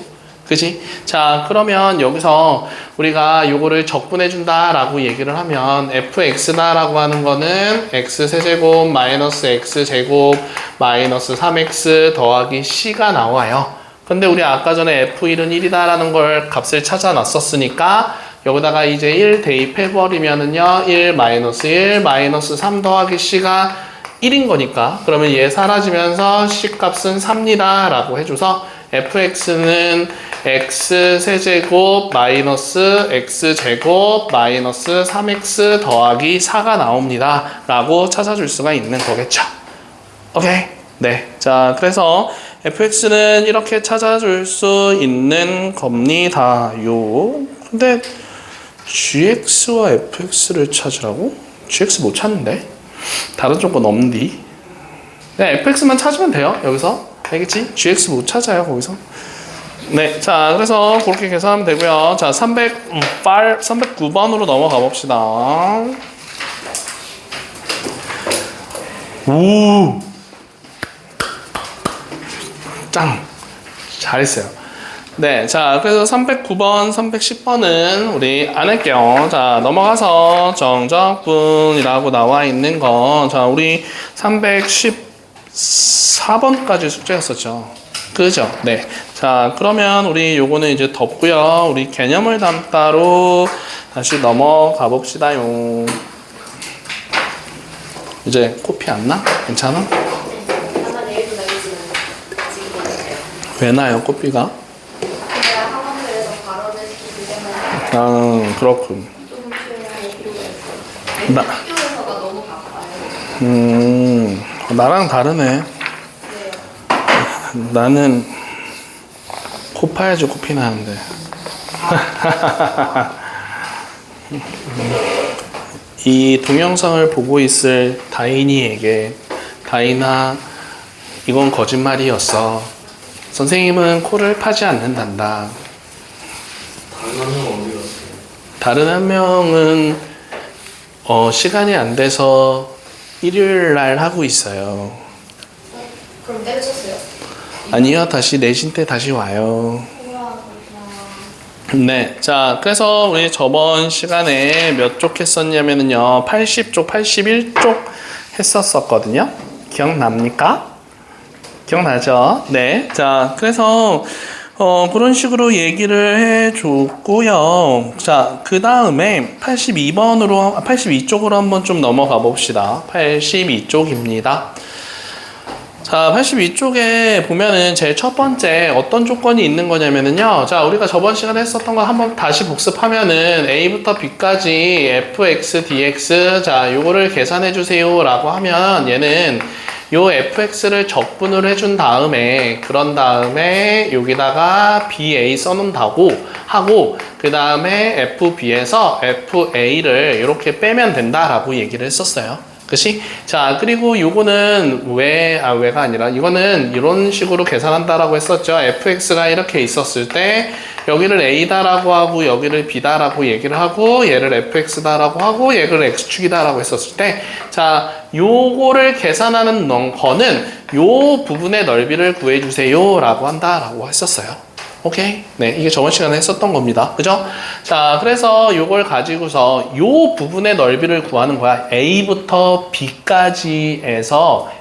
그지? 자 그러면 여기서 우리가 요거를 적분해준다 라고 얘기를 하면 fx다 라고 하는 거는 x세제곱 마이너스 x제곱 마이너스 3x 더하기 c가 나와요. 근데 우리 아까 전에 f1은 1이다 라는 걸 값을 찾아놨었으니까 여기다가 이제 1 대입해버리면은요 1 마이너스 3 더하기 c가 1인 거니까 그러면 얘 사라지면서 c 값은 3니다 라고 해줘서 fx는 x세제곱 마이너스 x제곱 마이너스 3x 더하기 4가 나옵니다 라고 찾아줄 수가 있는 거겠죠. 오케이? 네. 자, 그래서 fx는 이렇게 찾아줄 수 있는 겁니다요. 근데 gx와 fx를 찾으라고? gx 못 찾는데? 다른 조건 없는디? 그냥 fx만 찾으면 돼요, 여기서. 알겠지? gx 못 찾아요, 거기서. 네, 자, 그래서 그렇게 계산하면 되고요. 자, 309번으로 넘어가 봅시다. 오! 짱! 잘했어요. 네, 자, 그래서 309번, 310번은 우리 안 할게요. 자, 넘어가서 정적분이라고 나와 있는 거. 자, 우리 314번까지 숙제였었죠. 그죠? 네. 자, 그러면 우리 요거는 이제 덮고요. 우리 개념을 담다로 다시 넘어가 봅시다요. 이제 코피 안 나? 괜찮아? 네. 아마 내일도 나겠지만 지금 보내세요. 왜 나요, 코피가? 제가 학원에서 발언을 시키기 때문에 그렇군. 조금 수행할 필요가 있어요. 나- 학교에서가 너무 바빠요. 나랑 다르네. 네. 나는 코 파야지 코피 나는데. 이 동영상을 보고 있을 다인이에게 다인아 이건 거짓말이었어. 선생님은 코를 파지 않는단다. 다른 한 명은 어디 갔어요? 다른 한 명은 시간이 안 돼서 일요일 날 하고 있어요. 그럼 때려쳤어요? 아니요, 다시 내신 때 다시 와요. 우와, 그렇구나. 네, 자, 그래서 우리 저번 시간에 몇 쪽 했었냐면요, 80쪽, 81쪽 했었었거든요. 기억납니까? 기억나죠? 네, 자, 그래서 그런 식으로 얘기를 해줬고요. 자, 그 다음에 82쪽으로 한번 좀 넘어가 봅시다. 82쪽입니다. 자, 82쪽에 보면은 제일 첫 번째 어떤 조건이 있는 거냐면은요. 자, 우리가 저번 시간에 했었던 거 한번 다시 복습하면은 A부터 B까지 fx, dx 자, 요거를 계산해 주세요 라고 하면 얘는 요 fx를 적분을 해준 다음에 그런 다음에 여기다가 ba 써놓는다고 하고 그 다음에 fb에서 fa를 이렇게 빼면 된다라고 얘기를 했었어요. 그치? 자, 그리고 요거는 왜가 아니라 이거는 이런 식으로 계산한다라고 했었죠. fx가 이렇게 있었을 때 여기를 a다라고 하고 여기를 b다라고 얘기를 하고 얘를 fx다라고 하고 얘를 x축이다라고 했었을 때 자, 요거를 계산하는 거는 요 부분의 넓이를 구해주세요 라고 한다라고 했었어요. 오케이? 네, 이게 저번 시간에 했었던 겁니다. 그죠? 자, 그래서 요걸 가지고서 요 부분의 넓이를 구하는 거야. A부터 B까지에서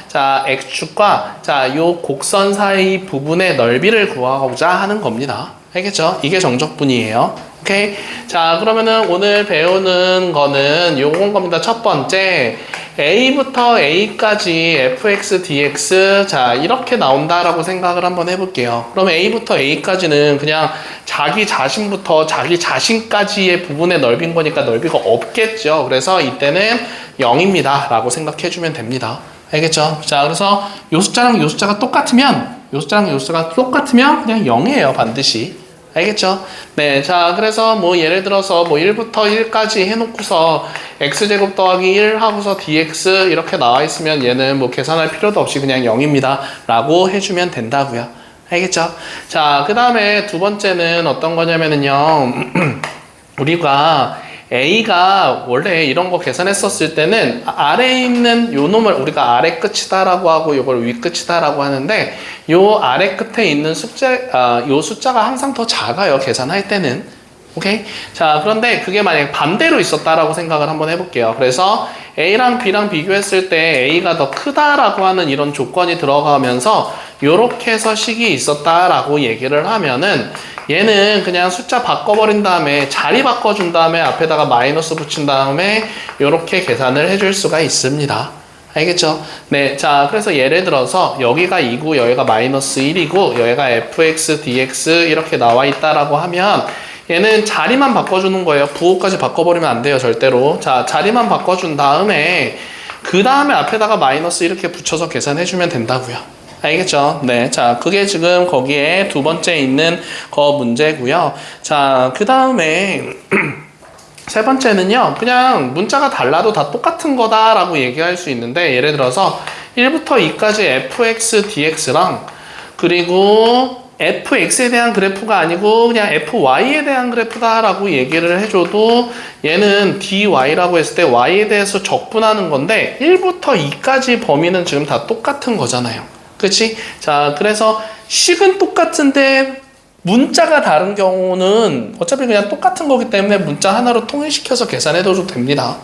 자, X축과 자, 요 곡선 사이 부분의 넓이를 구하고자 하는 겁니다. 알겠죠? 이게 정적분이에요. 오케이? 자, 그러면은 오늘 배우는 거는 요건 겁니다. 첫 번째, A부터 A까지 fx, dx 자 이렇게 나온다라고 생각을 한번 해볼게요. 그럼 A부터 A까지는 그냥 자기 자신부터 자기 자신까지의 부분의 넓인 거니까 넓이가 없겠죠. 그래서 이때는 0입니다 라고 생각해주면 됩니다. 알겠죠? 자, 그래서 요 숫자랑 요 숫자가 똑같으면 그냥 0이에요 반드시. 알겠죠? 네, 자, 그래서 뭐 예를 들어서 뭐 1부터 1까지 해놓고서 x제곱 더하기 1 하고서 dx 이렇게 나와 있으면 얘는 뭐 계산할 필요도 없이 그냥 0입니다 라고 해주면 된다고요. 알겠죠? 자, 그 다음에 두 번째는 어떤 거냐면은요 우리가 A가 원래 이런 거 계산했었을 때는 아래에 있는 요 놈을 우리가 아래 끝이다라고 하고 요걸 위 끝이다라고 하는데 요 아래 끝에 있는 요 숫자가 항상 더 작아요. 계산할 때는. 오케이? 자, 그런데 그게 만약에 반대로 있었다라고 생각을 한번 해볼게요. 그래서 A랑 B랑 비교했을 때 A가 더 크다라고 하는 이런 조건이 들어가면서 요렇게 해서 식이 있었다라고 얘기를 하면은 얘는 그냥 숫자 바꿔버린 다음에 자리 바꿔준 다음에 앞에다가 마이너스 붙인 다음에 이렇게 계산을 해줄 수가 있습니다. 알겠죠? 네, 자, 그래서 예를 들어서 여기가 2고 여기가 마이너스 1이고 여기가 fx, dx 이렇게 나와 있다라고 하면 얘는 자리만 바꿔주는 거예요. 부호까지 바꿔버리면 안 돼요, 절대로. 자, 자리만 바꿔준 다음에 그 다음에 앞에다가 마이너스 이렇게 붙여서 계산해주면 된다고요. 알겠죠? 네. 자, 그게 지금 거기에 두 번째 있는 거 문제고요. 자, 그 다음에 세 번째는요. 그냥 문자가 달라도 다 똑같은 거다라고 얘기할 수 있는데 예를 들어서 1부터 2까지 fx, dx랑 그리고 fx에 대한 그래프가 아니고 그냥 fy에 대한 그래프다라고 얘기를 해줘도 얘는 dy라고 했을 때 y에 대해서 적분하는 건데 1부터 2까지 범위는 지금 다 똑같은 거잖아요. 그치? 자, 그래서 식은 똑같은데 문자가 다른 경우는 어차피 그냥 똑같은 거기 때문에 문자 하나로 통일시켜서 계산해도 됩니다.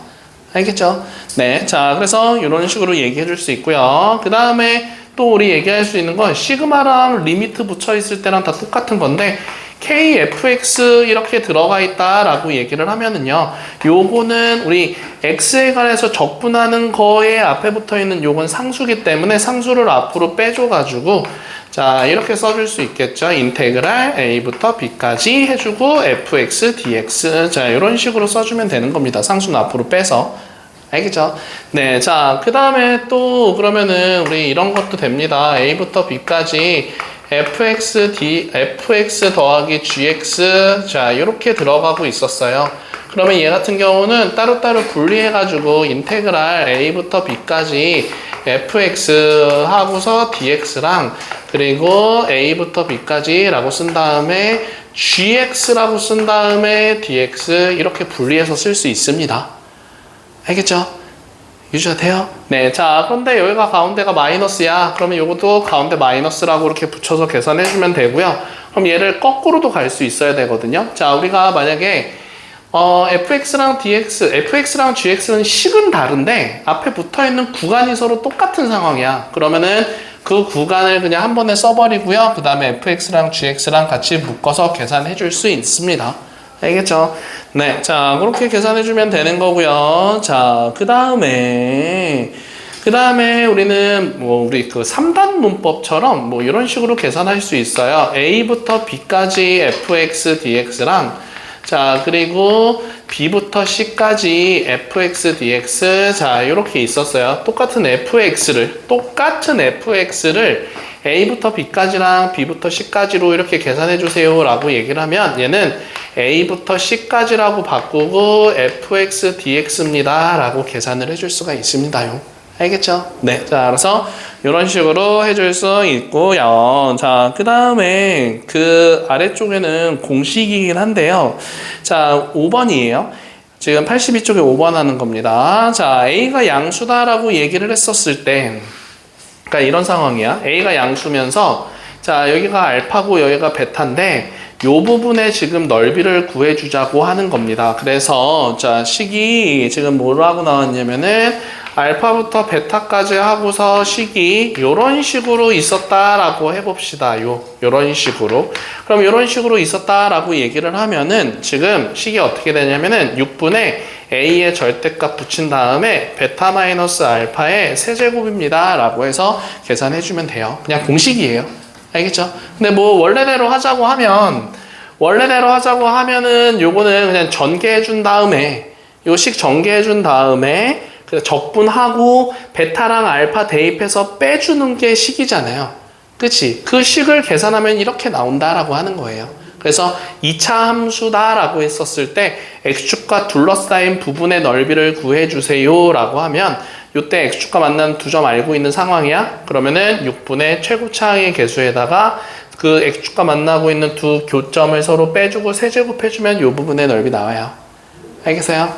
알겠죠? 네. 자, 그래서 이런 식으로 얘기해 줄 수 있고요. 그 다음에 또 우리 얘기할 수 있는 건 시그마랑 리미트 붙여 있을 때랑 다 똑같은 건데 kfx 이렇게 들어가 있다라고 얘기를 하면은요. 요거는 우리 x에 관해서 적분하는 거에 앞에 붙어 있는 요건 상수기 때문에 상수를 앞으로 빼줘가지고 자 이렇게 써줄 수 있겠죠. 인테그랄 a부터 b까지 해주고 fx, dx 자 이런 식으로 써주면 되는 겁니다. 상수는 앞으로 빼서. 알겠죠? 네, 자, 그 다음에 또 그러면은 우리 이런 것도 됩니다. a부터 b까지 fx 더하기 gx 자 이렇게 들어가고 있었어요. 그러면 얘 같은 경우는 따로따로 분리해가지고 인테그랄 a부터 b까지 fx 하고서 dx랑 그리고 a부터 b까지 라고 쓴 다음에 gx라고 쓴 다음에 dx 이렇게 분리해서 쓸 수 있습니다. 알겠죠? 유지가 돼요? 네, 자, 그런데 여기가 가운데가 마이너스야. 그러면 이것도 가운데 마이너스라고 이렇게 붙여서 계산해주면 되고요. 그럼 얘를 거꾸로도 갈 수 있어야 되거든요. 자, 우리가 만약에 fx랑 gx는 식은 다른데 앞에 붙어있는 구간이 서로 똑같은 상황이야. 그러면은 그 구간을 그냥 한 번에 써버리고요. 그 다음에 fx랑 gx랑 같이 묶어서 계산해줄 수 있습니다. 알겠죠? 네, 자, 그렇게 계산해주면 되는 거고요. 자, 그 다음에 우리는 뭐 우리 그 3단 문법처럼 뭐 이런 식으로 계산할 수 있어요. a부터 b까지 fx, dx랑 자, 그리고 b부터 c까지 fx, dx 자, 이렇게 있었어요. 똑같은 fx를 a부터 b까지랑 b부터 c까지로 이렇게 계산해 주세요 라고 얘기를 하면 얘는 a부터 c까지라고 바꾸고 fx, dx입니다 라고 계산을 해줄 수가 있습니다요. 알겠죠? 네. 자, 그래서 이런 식으로 해줄 수 있고요. 자, 그 다음에 그 아래쪽에는 공식이긴 한데요. 자, 5번이에요. 지금 82쪽에 5번 하는 겁니다. 자, A가 양수다라고 얘기를 했었을 때, 그러니까 이런 상황이야. A가 양수면서, 자, 여기가 알파고 여기가 베타인데, 요 부분에 지금 넓이를 구해주자고 하는 겁니다. 그래서, 자, 식이 지금 뭐라고 나왔냐면은, 알파부터 베타까지 하고서 식이 요런 식으로 있었다라고 해봅시다. 요런 식으로. 그럼 요런 식으로 있었다라고 얘기를 하면은 지금 식이 어떻게 되냐면은 6분의 A의 절대값 붙인 다음에 베타 마이너스 알파의 세제곱입니다. 라고 해서 계산해주면 돼요. 그냥 공식이에요. 알겠죠? 근데 뭐 원래대로 하자고 하면은 요거는 그냥 전개해준 다음에 요 식 전개해준 다음에 적분하고 베타랑 알파 대입해서 빼주는 게 식이잖아요. 그치? 그 식을 계산하면 이렇게 나온다라고 하는 거예요. 그래서 2차 함수다라고 했었을 때 x축과 둘러싸인 부분의 넓이를 구해주세요 라고 하면 이때 x축과 만나는 두 점 알고 있는 상황이야? 그러면은 6분의 최고차항의 개수에다가 그 x축과 만나고 있는 두 교점을 서로 빼주고 세제곱해주면 이 부분의 넓이 나와요. 알겠어요?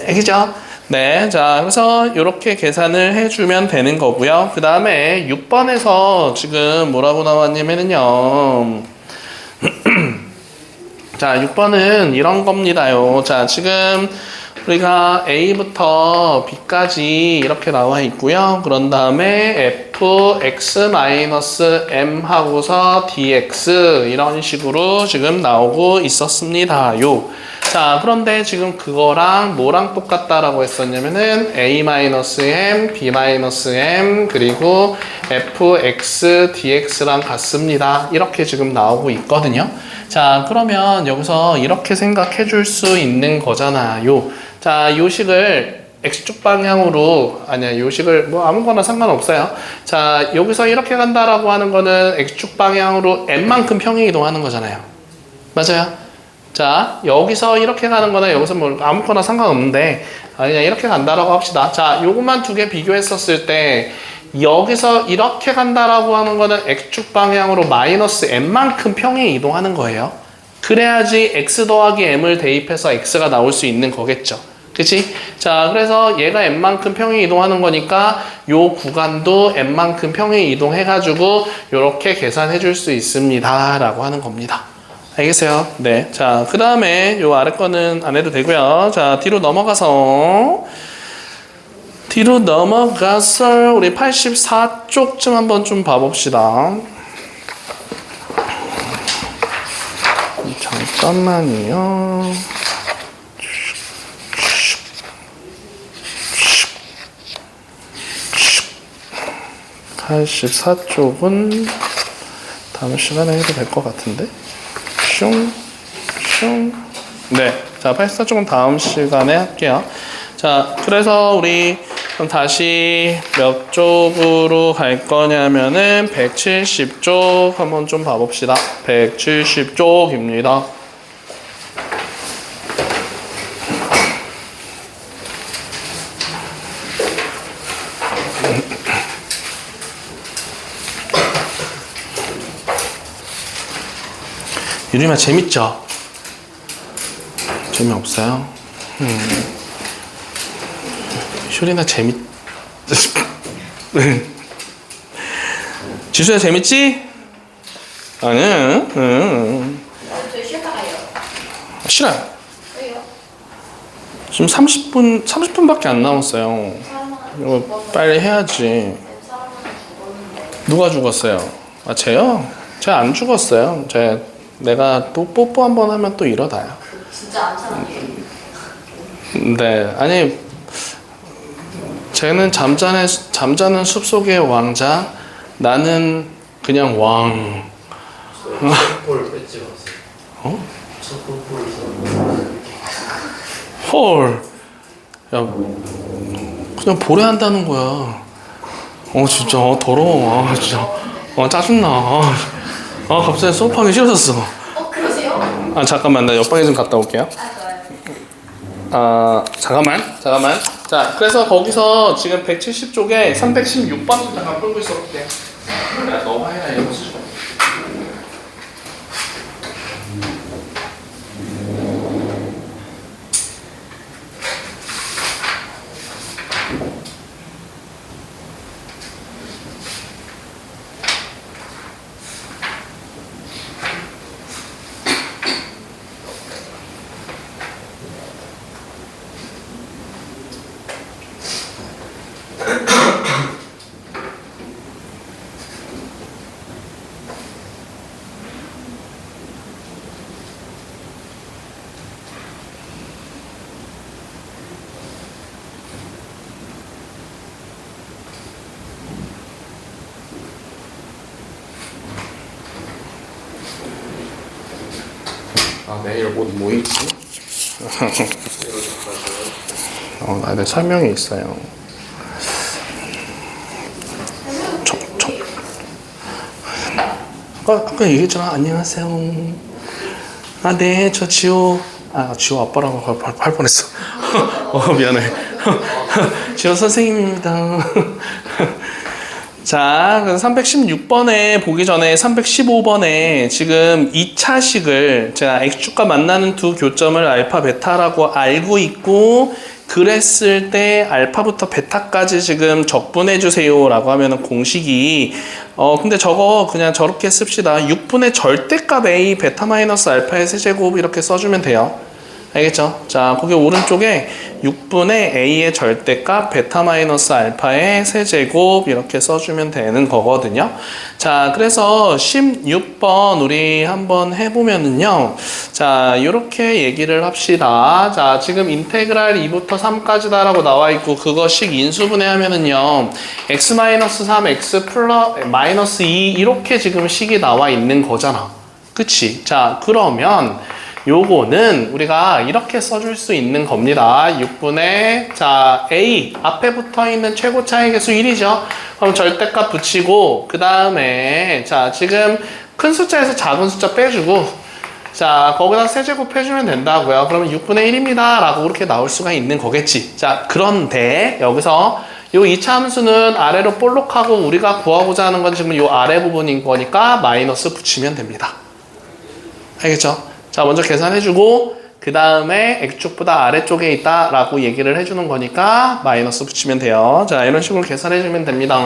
알겠죠? 네, 자, 그래서 이렇게 계산을 해주면 되는 거고요. 그 다음에 6번에서 지금 뭐라고 나왔냐면요. 자, 6번은 이런 겁니다요. 자, 지금 우리가 A부터 B까지 이렇게 나와 있고요. 그런 다음에 fx-m 하고서 dx 이런 식으로 지금 나오고 있었습니다요. 자, 그런데 지금 그거랑 뭐랑 똑같다라고 했었냐면은 a-m, b-m 그리고 fx dx랑 같습니다. 이렇게 지금 나오고 있거든요. 자, 그러면 여기서 이렇게 생각해 줄 수 있는 거잖아요. 자, 요 식을 x축 방향으로, 아니야, 요 식을 뭐 아무거나 상관없어요. 자, 여기서 이렇게 간다라고 하는 거는 x축 방향으로 n만큼 평행 이동하는 거잖아요. 맞아요? 자, 여기서 이렇게 가는 거나 여기서 뭐 아무거나 상관없는데, 그냥 이렇게 간다라고 합시다. 자, 요것만 두 개 비교했었을 때, 여기서 이렇게 간다라고 하는 거는 x축 방향으로 마이너스 n만큼 평행 이동하는 거예요. 그래야지 x 더하기 m을 대입해서 x가 나올 수 있는 거겠죠. 그치? 자, 그래서 얘가 n만큼 평행 이동하는 거니까 요 구간도 n만큼 평행 이동해가지고 요렇게 계산해 줄 수 있습니다. 라고 하는 겁니다. 알겠어요? 네. 자, 그 다음에 요 아래 거는 안 해도 되고요. 자, 뒤로 넘어가서 우리 84쪽쯤 한번 좀 봐봅시다. 잠깐만요. 84쪽은 다음 시간에 해도 될 것 같은데? 네. 자, 84쪽은 다음 시간에 할게요. 자, 그래서 우리 그럼 다시 몇 쪽으로 갈 거냐면은 170쪽 한번 좀 봐봅시다. 170쪽입니다. 유림아 재밌죠? 재미없어요? 효린아 지수야 재밌지? 아니야. 저희 쉬었다 가요. 싫어요. 왜요? 지금 30분밖에 안 남았어요. 이거 빨리 해야지. 누가 죽었어요? 아, 쟤요? 쟤 안 죽었어요. 내가 또 뽀뽀 한번 하면 또 이러다요. 진짜 안 사랑해요. 네, 아니 쟤는 잠자는 숲속의 왕자, 나는 그냥 왕. 첫 뽀뽀를 뺏지 마세요. 어? 첫 뽀뽀를 헐. 야, 그냥 보래 한다는 거야. 진짜 더러워. 진짜 짜증나. 갑자기 수업하기 싫어졌어. 그러세요? 잠깐만, 나 옆방에 좀 갔다 올게요. 좋아요. 잠깐만. 자, 그래서 거기서 지금 170쪽에 316번 잠깐 풀고 있어볼게. 야, 너가 해라, 이거 수. 아, 내일 뭐 있지? 이렇게 나 설명이 있어요. 아까 얘기했잖아. 안녕하세요. 아, 네, 저 지호. 지호 아빠라고 할 뻔했어. 미안해. 지호 선생님입니다. 자, 그래서 316번에 보기 전에 315번에 지금 2차식을 제가 x축과 만나는 두 교점을 알파, 베타라고 알고 있고 그랬을 때 알파부터 베타까지 지금 적분해 주세요 라고 하면은 공식이 근데 저거 그냥 저렇게 씁시다. 6분의 절대값 a 베타 마이너스 알파의 세제곱 이렇게 써주면 돼요. 알겠죠? 자, 거기 오른쪽에 6분의 a의 절대값 베타 마이너스 알파의 세제곱 이렇게 써주면 되는 거거든요. 자, 그래서 16번 우리 한번 해보면은요. 자, 이렇게 얘기를 합시다. 자, 지금 인테그랄 2부터 3까지다 라고 나와 있고 그거씩 인수분해 하면은요. x 마이너스 3, x 플러스 마이너스 2 이렇게 지금 식이 나와 있는 거잖아. 그치? 자, 그러면 요거는 우리가 이렇게 써줄 수 있는 겁니다. 6분의 자 a 앞에 붙어있는 최고 차의 개수 1이죠. 그럼 절대값 붙이고 그 다음에 자 지금 큰 숫자에서 작은 숫자 빼주고 자 거기다 세제곱 해주면 된다고요. 그러면 6분의 1입니다 라고 그렇게 나올 수가 있는 거겠지. 자 그런데 여기서 요 2차 함수는 아래로 볼록하고 우리가 구하고자 하는 건 지금 요 아래 부분인 거니까 마이너스 붙이면 됩니다. 알겠죠? 자, 먼저 계산해주고 그 다음에 x축보다 아래쪽에 있다 라고 얘기를 해주는 거니까 마이너스 붙이면 돼요. 자, 이런 식으로 계산해주면 됩니다.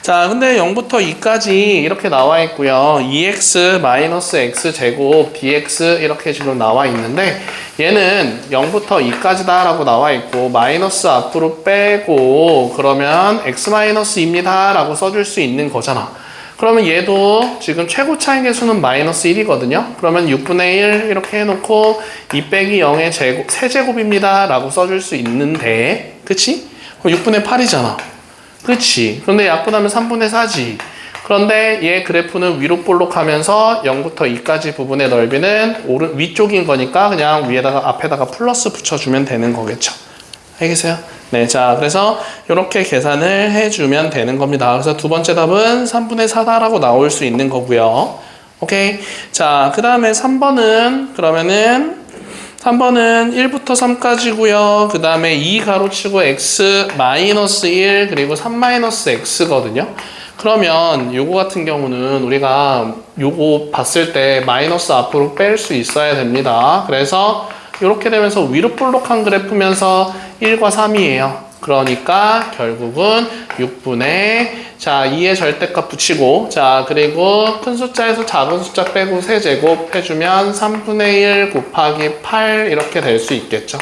자, 근데 0부터 2까지 이렇게 나와 있고요. 2x 마이너스 x제곱 dx 이렇게 지금 나와 있는데 얘는 0부터 2까지다 라고 나와 있고 마이너스 앞으로 빼고 그러면 x 마이너스 2입니다 라고 써줄 수 있는 거잖아. 그러면 얘도 지금 최고 차의 개수는 마이너스 1이거든요. 그러면 6분의 1 이렇게 해놓고 2 빼기 0의 제곱, 세제곱입니다 라고 써줄 수 있는데 그치? 그럼 6분의 8이잖아. 그치? 그런데 약분하면 3분의 4지. 그런데 얘 그래프는 위로 볼록하면서 0부터 2까지 부분의 넓이는 위쪽인 거니까 그냥 위에다가 앞에다가 플러스 붙여주면 되는 거겠죠. 알겠어요? 네, 자, 그래서 이렇게 계산을 해주면 되는 겁니다. 그래서 두 번째 답은 3분의 4다라고 나올 수 있는 거고요. 오케이. 자, 그 다음에 3번은, 그러면은, 3번은 1부터 3까지고요. 그 다음에 2 가로치고 x 마이너스 1, 그리고 3 마이너스 x거든요. 그러면 요거 같은 경우는 우리가 요거 봤을 때 마이너스 앞으로 뺄 수 있어야 됩니다. 그래서 이렇게 되면서 위로 볼록한 그래프면서 1과 3이에요. 그러니까 결국은 6분의 자 2의 절대값 붙이고 자 그리고 큰 숫자에서 작은 숫자 빼고 세제곱 해주면 3분의 1 곱하기 8 이렇게 될 수 있겠죠.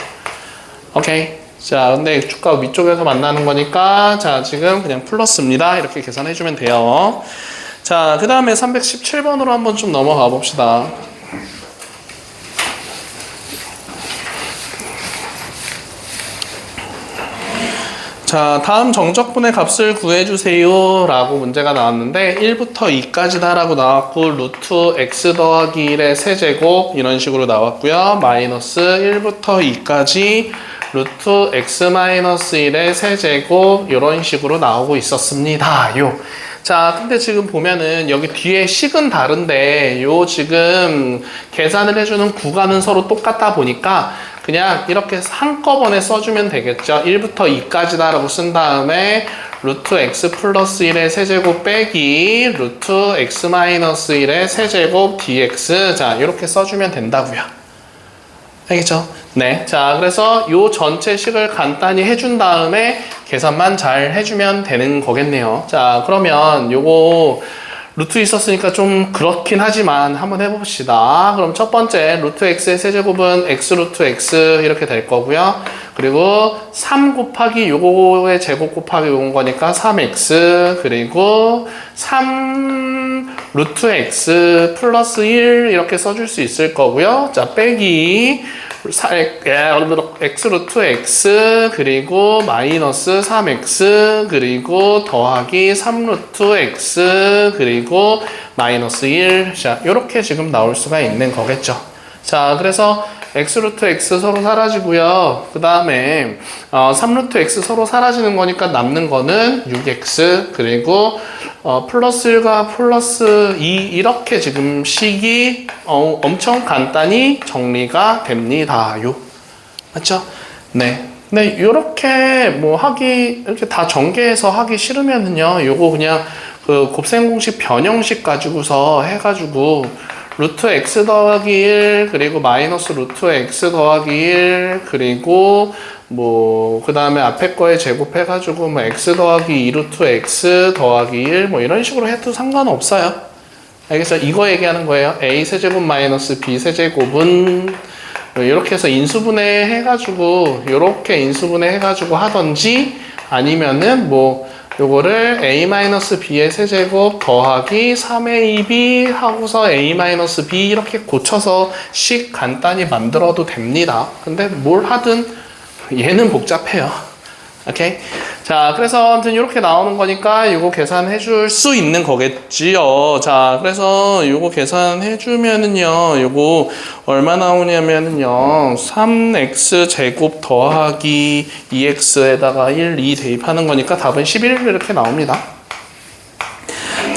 오케이. 자 근데 x축과 위쪽에서 만나는 거니까 자 지금 그냥 플러스입니다. 이렇게 계산해주면 돼요. 자 그 다음에 317번으로 한번 좀 넘어가 봅시다. 자, 다음 정적분의 값을 구해주세요 라고 문제가 나왔는데 1부터 2까지다 라고 나왔고 루트 x 더하기 1의 세제곱 이런 식으로 나왔고요. 마이너스 1부터 2까지 루트 x 마이너스 1의 세제곱 이런 식으로 나오고 있었습니다. 자, 근데 지금 보면은 여기 뒤에 식은 다른데 요 지금 계산을 해주는 구간은 서로 똑같다 보니까 그냥 이렇게 한꺼번에 써주면 되겠죠. 1부터 2까지다 라고 쓴 다음에 루트 x 플러스 1의 세제곱 빼기 루트 x 마이너스 1의 세제곱 dx 자 이렇게 써주면 된다고요. 알겠죠? 네. 자 그래서 요 전체 식을 간단히 해준 다음에 계산만 잘 해주면 되는 거겠네요. 자 그러면 요거 루트 있었으니까 좀 그렇긴 하지만 한번 해봅시다. 그럼 첫 번째 루트 x의 세제곱은 x 루트 x 이렇게 될 거고요. 그리고 3 곱하기 요거의 제곱 곱하기 요건 거니까 3x 그리고 3 루트 x 플러스 1 이렇게 써줄 수 있을 거고요. 자 빼기 x 루트 x 그리고 마이너스 3x 그리고 더하기 3 루트 x 그리고 마이너스 1 자, 요렇게 지금 나올 수가 있는 거겠죠. 자, 그래서 x 루트 x 서로 사라지고요. 그 다음에 3 루트 x 서로 사라지는 거니까 남는 거는 6x 그리고 플러스 1과 플러스 2 이렇게 지금 식이 엄청 간단히 정리가 됩니다. 맞죠? 네. 근데 이렇게 뭐 이렇게 다 전개해서 하기 싫으면은요, 요거 그냥 그 곱셈 공식 변형식 가지고서 해가지고 루트 x 더하기 1 그리고 마이너스 루트 x 더하기 1 그리고 뭐 그 다음에 앞에 거에 제곱해가지고 뭐 x 더하기 2 루트 x 더하기 1 뭐 이런 식으로 해도 상관없어요. 알겠어요? 이거 얘기하는 거예요. a 세제곱 마이너스 b 세제곱은 이렇게 해서 인수분해 해가지고 이렇게 인수분해 해가지고 하던지 아니면은 뭐 요거를 a-b의 세제곱 더하기 3ab 하고서 a-b 이렇게 고쳐서 식 간단히 만들어도 됩니다. 근데 뭘 하든 얘는 복잡해요. 오케이? 자, 그래서 아무튼 이렇게 나오는 거니까 요거 계산해 줄 수 있는 거겠지요. 자, 그래서 요거 계산해 주면은요, 요거 얼마 나오냐면은요, 3x 제곱 더하기 2x에다가 1, 2 대입하는 거니까 답은 11 이렇게 나옵니다.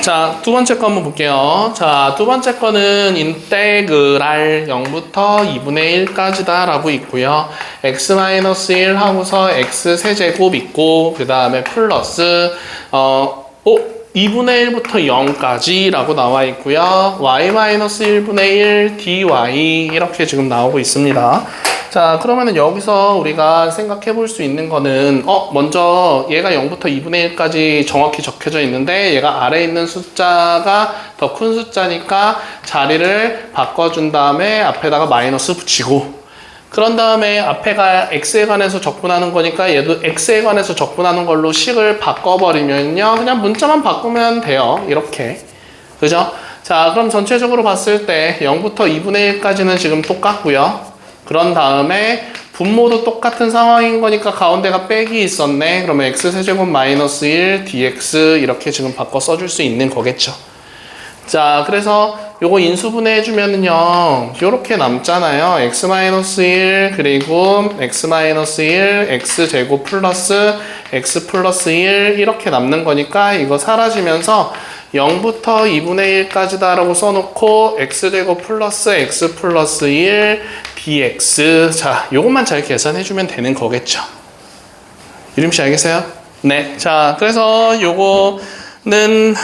자, 두 번째 거 한번 볼게요. 자, 두 번째 거는 인테그랄 0부터 2분의 1까지다 라고 있고요. x-1 하고서 x 세제곱 있고 그 다음에 플러스 2분의 1부터 0까지 라고 나와 있고요. y-1분의 1 dy 이렇게 지금 나오고 있습니다. 자, 그러면은 여기서 우리가 생각해 볼 수 있는 거는 먼저 얘가 0부터 2분의 1까지 정확히 적혀져 있는데 얘가 아래에 있는 숫자가 더 큰 숫자니까 자리를 바꿔준 다음에 앞에다가 마이너스 붙이고 그런 다음에 앞에가 x에 관해서 적분하는 거니까 얘도 x에 관해서 적분하는 걸로 식을 바꿔버리면요 그냥 문자만 바꾸면 돼요. 이렇게. 그죠? 자, 그럼 전체적으로 봤을 때 0부터 2분의 1까지는 지금 똑같고요. 그런 다음에 분모도 똑같은 상황인 거니까 가운데가 빽이 있었네. 그러면 x세제곱 마이너스 1 dx 이렇게 지금 바꿔 써줄 수 있는 거겠죠. 자, 그래서 요거 인수분해 해주면은요 요렇게 남잖아요. x-1 그리고 x-1 x제곱 플러스 x 플러스 1 이렇게 남는 거니까 이거 사라지면서 0부터 2분의 1까지다 라고 써놓고 x제곱 플러스 x 플러스 1 dx. 자, 요것만 잘 계산해주면 되는 거겠죠. 유림씨 알겠어요? 네. 자, 그래서 요거는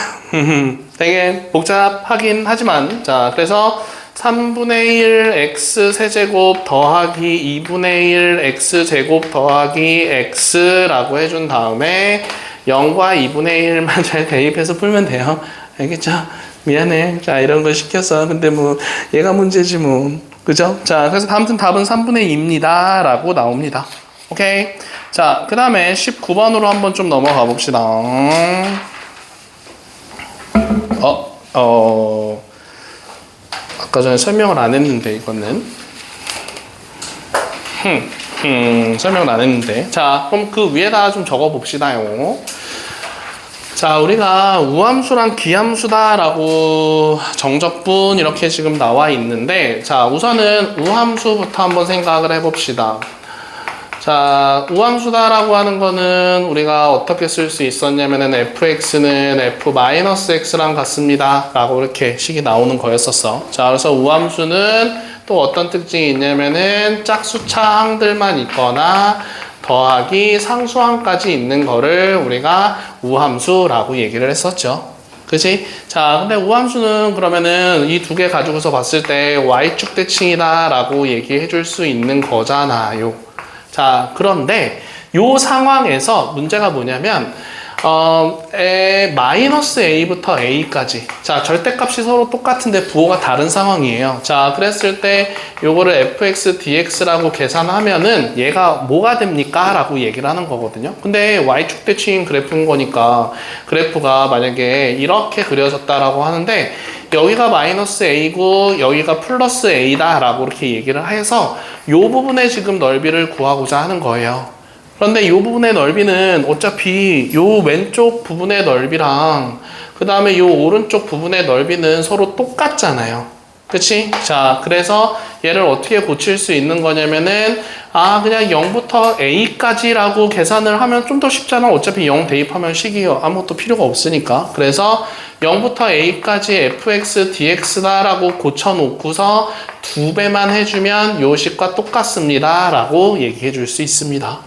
되게 복잡하긴 하지만 자, 그래서 3분의 1 x 세제곱 더하기 2분의 1 x 제곱 더하기 x라고 해준 다음에 0과 2분의 1만 잘 대입해서 풀면 돼요. 알겠죠? 미안해. 자, 이런 거 시켰어. 근데 뭐 얘가 문제지 뭐. 그죠? 자, 그래서 아무튼 답은 3분의 2입니다. 라고 나옵니다. 오케이. 자, 그 다음에 19번으로 한번 좀 넘어가 봅시다. 아까 전에 설명을 안 했는데, 이거는. 설명을 안 했는데. 자, 그럼 그 위에다 좀 적어 봅시다요. 자, 우리가 우함수랑 기함수다라고 정적분 이렇게 지금 나와 있는데, 자, 우선은 우함수부터 한번 생각을 해봅시다. 자, 우함수다라고 하는 거는 우리가 어떻게 쓸 수 있었냐면은 fx는 f-x랑 같습니다. 라고 이렇게 식이 나오는 거였었어. 자, 그래서 우함수는 또 어떤 특징이 있냐면은 짝수차항들만 있거나 더하기 상수항까지 있는 거를 우리가 우함수라고 얘기를 했었죠. 그치? 자, 근데 우함수는 그러면은 이 두 개 가지고서 봤을 때 y축 대칭이다 라고 얘기해 줄 수 있는 거잖아요. 자, 그런데 요 상황에서 문제가 뭐냐면 마이너스 a부터 a까지. 자, 절대값이 서로 똑같은데 부호가 다른 상황이에요. 자, 그랬을 때 요거를 fx dx라고 계산하면은 얘가 뭐가 됩니까? 라고 얘기를 하는 거거든요. 근데 y축 대칭 그래프인 거니까 그래프가 만약에 이렇게 그려졌다라고 하는데 여기가 마이너스 a고 여기가 플러스 a다 라고 이렇게 얘기를 해서 요 부분의 지금 넓이를 구하고자 하는 거예요. 그런데 이 부분의 넓이는 어차피 이 왼쪽 부분의 넓이랑 그 다음에 이 오른쪽 부분의 넓이는 서로 똑같잖아요. 그치? 자, 그래서 얘를 어떻게 고칠 수 있는 거냐면은, 그냥 0부터 a까지라고 계산을 하면 좀 더 쉽잖아. 어차피 0 대입하면 식이 아무것도 필요가 없으니까. 그래서 0부터 a까지 fx dx다라고 고쳐놓고서 2배만 해주면 요 식과 똑같습니다. 라고 얘기해 줄 수 있습니다.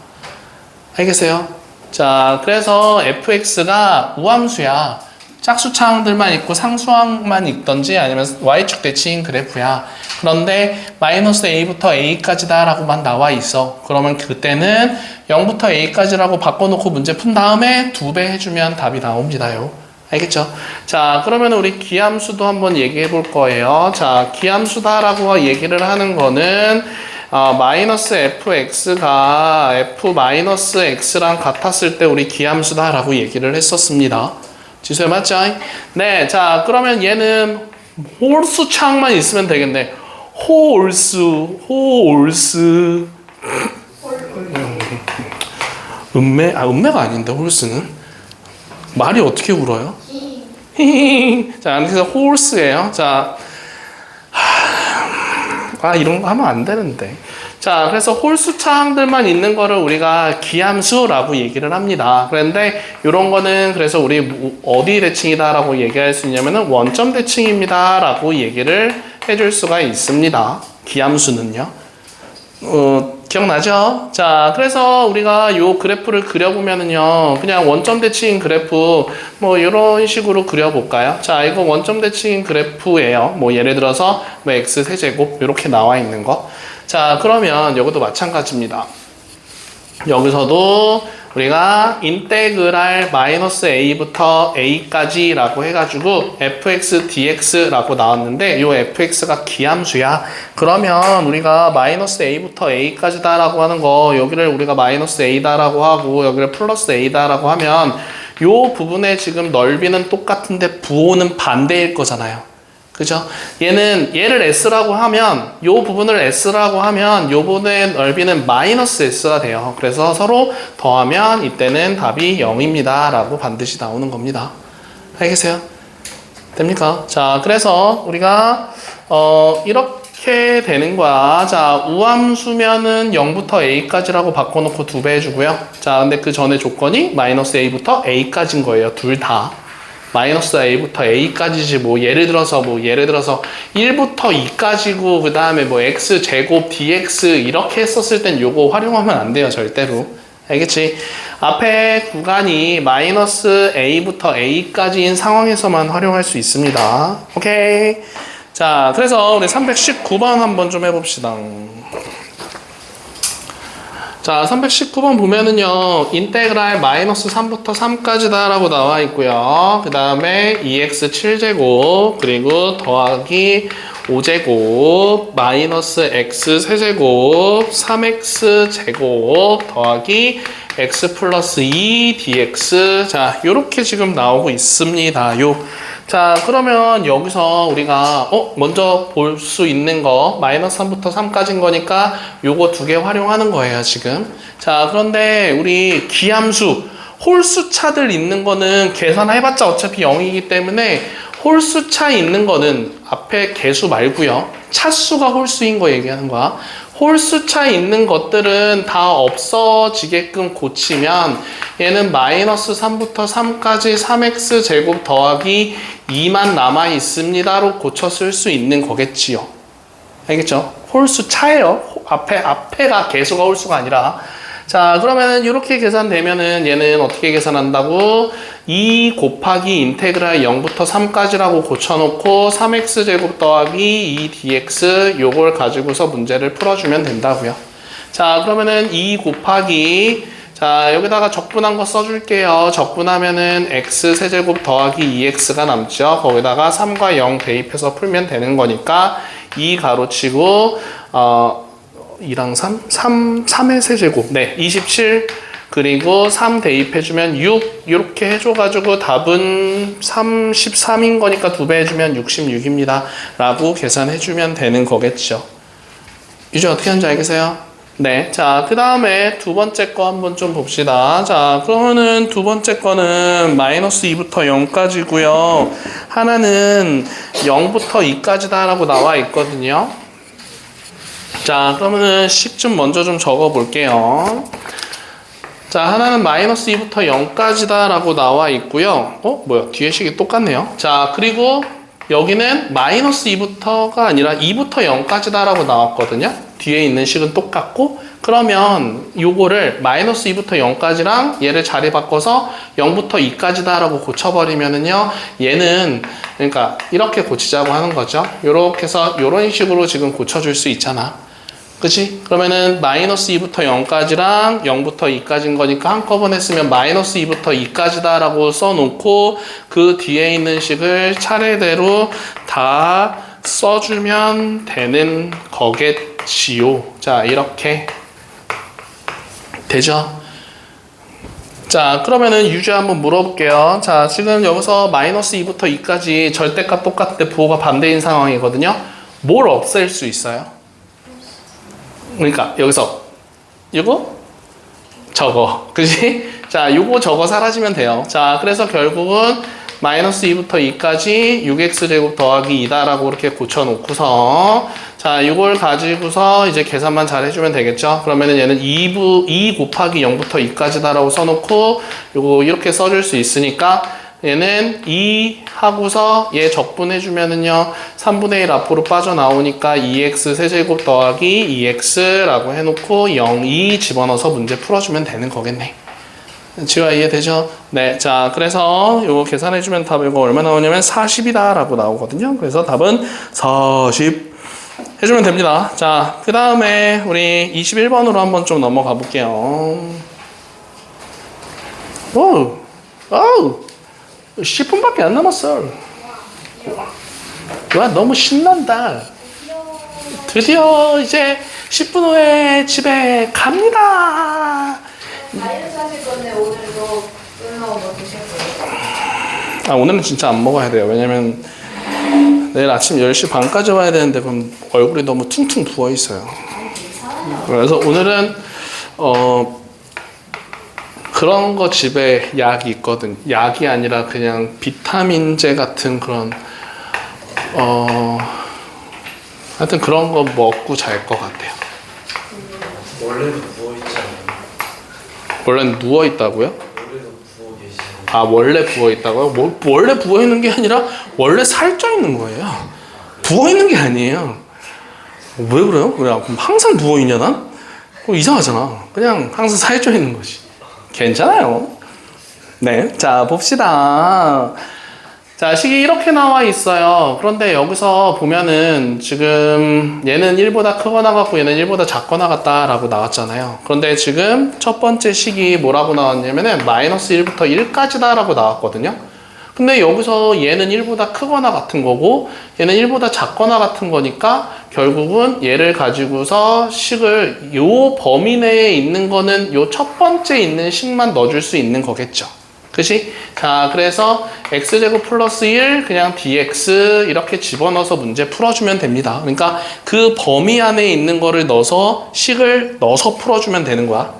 알겠어요? 자, 그래서 fx가 우함수야. 짝수차항들만 있고 상수항만 있던지 아니면 y축 대칭 그래프야. 그런데 마이너스 a부터 a까지다 라고만 나와 있어. 그러면 그때는 0부터 a까지라고 바꿔놓고 문제 푼 다음에 2배 해주면 답이 나옵니다요. 알겠죠? 자, 그러면 우리 기함수도 한번 얘기해 볼 거예요. 자, 기함수다라고 얘기를 하는 거는 마이너스 fx가 f 마이너스 x랑 같았을 때 우리 기함수다라고 얘기를 했었습니다. 지수야 맞죠? 네, 자, 그러면 얘는 홀수 창만 있으면 되겠네. 홀수. 음매가 아닌데, 홀수는. 말이 어떻게 울어요? 자, 그래서 홀수예요. 자, 이런 거 하면 안 되는데. 자, 그래서 홀수 차항들만 있는 거를 우리가 기함수라고 얘기를 합니다. 그런데 이런 거는 그래서 우리 어디 대칭이다라고 얘기할 수 있냐면은 원점 대칭입니다라고 얘기를 해줄 수가 있습니다. 기함수는요. 기억나죠? 자, 그래서 우리가 요 그래프를 그려보면은요, 그냥 원점 대칭 그래프, 뭐, 이런 식으로 그려볼까요? 자, 이거 원점 대칭 그래프예요. 뭐, 예를 들어서, 뭐, x 세제곱, 이렇게 나와 있는 거. 자, 그러면 여기도 마찬가지입니다. 여기서도 우리가 인테그랄 마이너스 a부터 a까지라고 해가지고 fx dx라고 나왔는데 이 fx가 기함수야. 그러면 우리가 마이너스 a부터 a까지다라고 하는 거 여기를 우리가 마이너스 a다라고 하고 여기를 플러스 a다라고 하면 이 부분의 지금 넓이는 똑같은데 부호는 반대일 거잖아요. 그죠? 얘를 S라고 하면, 요 부분을 S라고 하면, 요 부분의 넓이는 마이너스 S가 돼요. 그래서 서로 더하면 이때는 답이 0입니다. 라고 반드시 나오는 겁니다. 알겠어요? 됩니까? 자, 그래서 우리가, 이렇게 되는 거야. 자, 우함수면은 0부터 a까지라고 바꿔놓고 2배 해주고요. 자, 근데 그 전에 조건이 마이너스 a부터 a까지인 거예요. 둘 다. 마이너스 a부터 a까지지 예를 들어서 1부터 2까지고 그 다음에 x 제곱 dx 이렇게 했었을 땐 요거 활용하면 안 돼요. 절대로. 알겠지? 앞에 구간이 마이너스 a부터 a까지인 상황에서만 활용할 수 있습니다. 오케이. 자, 그래서 우리 319번 한번 좀 해봅시다. 자, 319번 보면은요, 인테그랄 마이너스 3부터 3까지다 라고 나와 있고요. 그 다음에 2x 7제곱, 그리고 더하기 5제곱, 마이너스 x 세제곱, 3x 제곱, 더하기 x 플러스 2 dx. 자, 요렇게 지금 나오고 있습니다. 자, 그러면 여기서 우리가 먼저 볼 수 있는 거 마이너스 3부터 3까지인 거니까 요거 2개 활용하는 거예요, 지금. 자, 그런데 우리 기함수, 홀수차들 있는 거는 계산해봤자 어차피 0이기 때문에 홀수차 있는 거는 앞에 개수 말고요. 차수가 홀수인 거 얘기하는 거야. 홀수차 있는 것들은 다 없어지게끔 고치면 얘는 마이너스 3부터 3까지 3x 제곱 더하기 2만 남아 있습니다로 고쳐 쓸 수 있는 거겠지요. 알겠죠? 홀수차예요. 앞에가 개수가 홀수가 아니라. 자, 그러면은 이렇게 계산되면은 얘는 어떻게 계산한다고? 2 곱하기 인테그랄 0부터 3까지라고 고쳐놓고 3x 제곱 더하기 2 dx 요걸 가지고서 문제를 풀어주면 된다고요. 자, 그러면은 2 곱하기 자, 여기다가 적분한 거 써줄게요. 적분하면은 x 세제곱 더하기 2x가 남죠. 거기다가 3과 0 대입해서 풀면 되는 거니까 2 가로치고 2랑 3의 세제곱. 네, 27. 그리고 3 대입해주면 6. 이렇게 해줘가지고 답은 33인 거니까 2배 해주면 66입니다. 라고 계산해주면 되는 거겠죠. 이제 어떻게 하는지 알겠어요? 네, 자, 그 다음에 두 번째 거 한번 좀 봅시다. 자, 그러면은 두 번째 거는 마이너스 2부터 0까지고요. 하나는 0부터 2까지다 라고 나와 있거든요. 자, 그러면은 식 좀 먼저 좀 적어 볼게요. 자, 하나는 마이너스 2부터 0까지다 라고 나와 있고요. 뭐야, 뒤에 식이 똑같네요. 자, 그리고 여기는 마이너스 2부터가 아니라 2부터 0까지다 라고 나왔거든요. 뒤에 있는 식은 똑같고, 그러면 요거를 마이너스 2부터 0까지랑 얘를 자리 바꿔서 0부터 2까지다 라고 고쳐버리면은요, 얘는 그러니까 이렇게 고치자고 하는 거죠. 요렇게 해서 요런 식으로 지금 고쳐줄 수 있잖아. 그치? 그러면은 마이너스 2부터 0까지랑 0부터 2까지인 거니까 한꺼번에 쓰면 마이너스 2부터 2까지다 라고 써놓고 그 뒤에 있는 식을 차례대로 다 써주면 되는 거겠지요. 자, 이렇게 되죠? 자, 그러면은 유주 한번 물어볼게요. 자, 지금 여기서 마이너스 2부터 2까지 절대값 똑같을 때 부호가 반대인 상황이거든요. 뭘 없앨 수 있어요? 그러니까 여기서 이거 저거, 그지? 자, 요거 저거 사라지면 돼요. 자, 그래서 결국은 마이너스 2부터 2까지 6x제곱 더하기 2다라고 이렇게 고쳐놓고서, 자, 요걸 가지고서 이제 계산만 잘 해주면 되겠죠? 그러면은 얘는 2 곱하기 0부터 2까지다라고 써놓고 요거 이렇게 써줄 수 있으니까 얘는 2 하고서 얘 적분해주면은요 3분의 1 앞으로 빠져나오니까 2x 세제곱 더하기 2x라고 해놓고 0, 2 집어넣어서 문제 풀어주면 되는 거겠네. 지금 이해되죠? 네, 자, 그래서 요거 계산해주면 답 이거 얼마 나오냐면 40이다 라고 나오거든요. 그래서 답은 40 해주면 됩니다. 자, 그 다음에 우리 21번으로 한번 좀 넘어가 볼게요. 오, 10분밖에 안 남았어. 와, 너무 신난다. 드디어 이제 10분 후에 집에 갑니다. 다이어트 하실 건데 오늘도 끝나고 뭐 드실 거예요? 아, 오늘은 진짜 안 먹어야 돼요. 왜냐면 내일 아침 10시 반까지 와야 되는데 그럼 얼굴이 너무 퉁퉁 부어 있어요. 그래서 오늘은 그런 거 집에 약이 있거든. 약이 아니라 그냥 비타민제 같은 그런 하여튼 그런 거 먹고 잘 것 같아요. 원래도 부어있잖아요. 원래는 누워 있다고요? 원래도 부어 계시는. 아, 원래 부어 있다고요? 원래 부어 있는 게 아니라 원래 살쪄 있는 거예요. 부어 있는 게 아니에요. 왜 그래요? 그냥 항상 부어 있냐 난? 이상하잖아. 그냥 항상 살쪄 있는 거지. 괜찮아요. 네, 자, 봅시다. 자, 식이 이렇게 나와 있어요. 그런데 여기서 보면은 지금 얘는 1보다 크거나 같고 얘는 1보다 작거나 같다라고 나왔잖아요. 그런데 지금 첫 번째 식이 뭐라고 나왔냐면은 마이너스 1부터 1까지다 라고 나왔거든요. 근데 여기서 얘는 1보다 크거나 같은 거고 얘는 1보다 작거나 같은 거니까 결국은 얘를 가지고서 식을 요 범위 내에 있는 거는 요 첫 번째 있는 식만 넣어줄 수 있는 거겠죠. 그치? 자, 그래서 x제곱 플러스 1 그냥 dx 이렇게 집어넣어서 문제 풀어주면 됩니다. 그러니까 그 범위 안에 있는 거를 넣어서 식을 넣어서 풀어주면 되는 거야.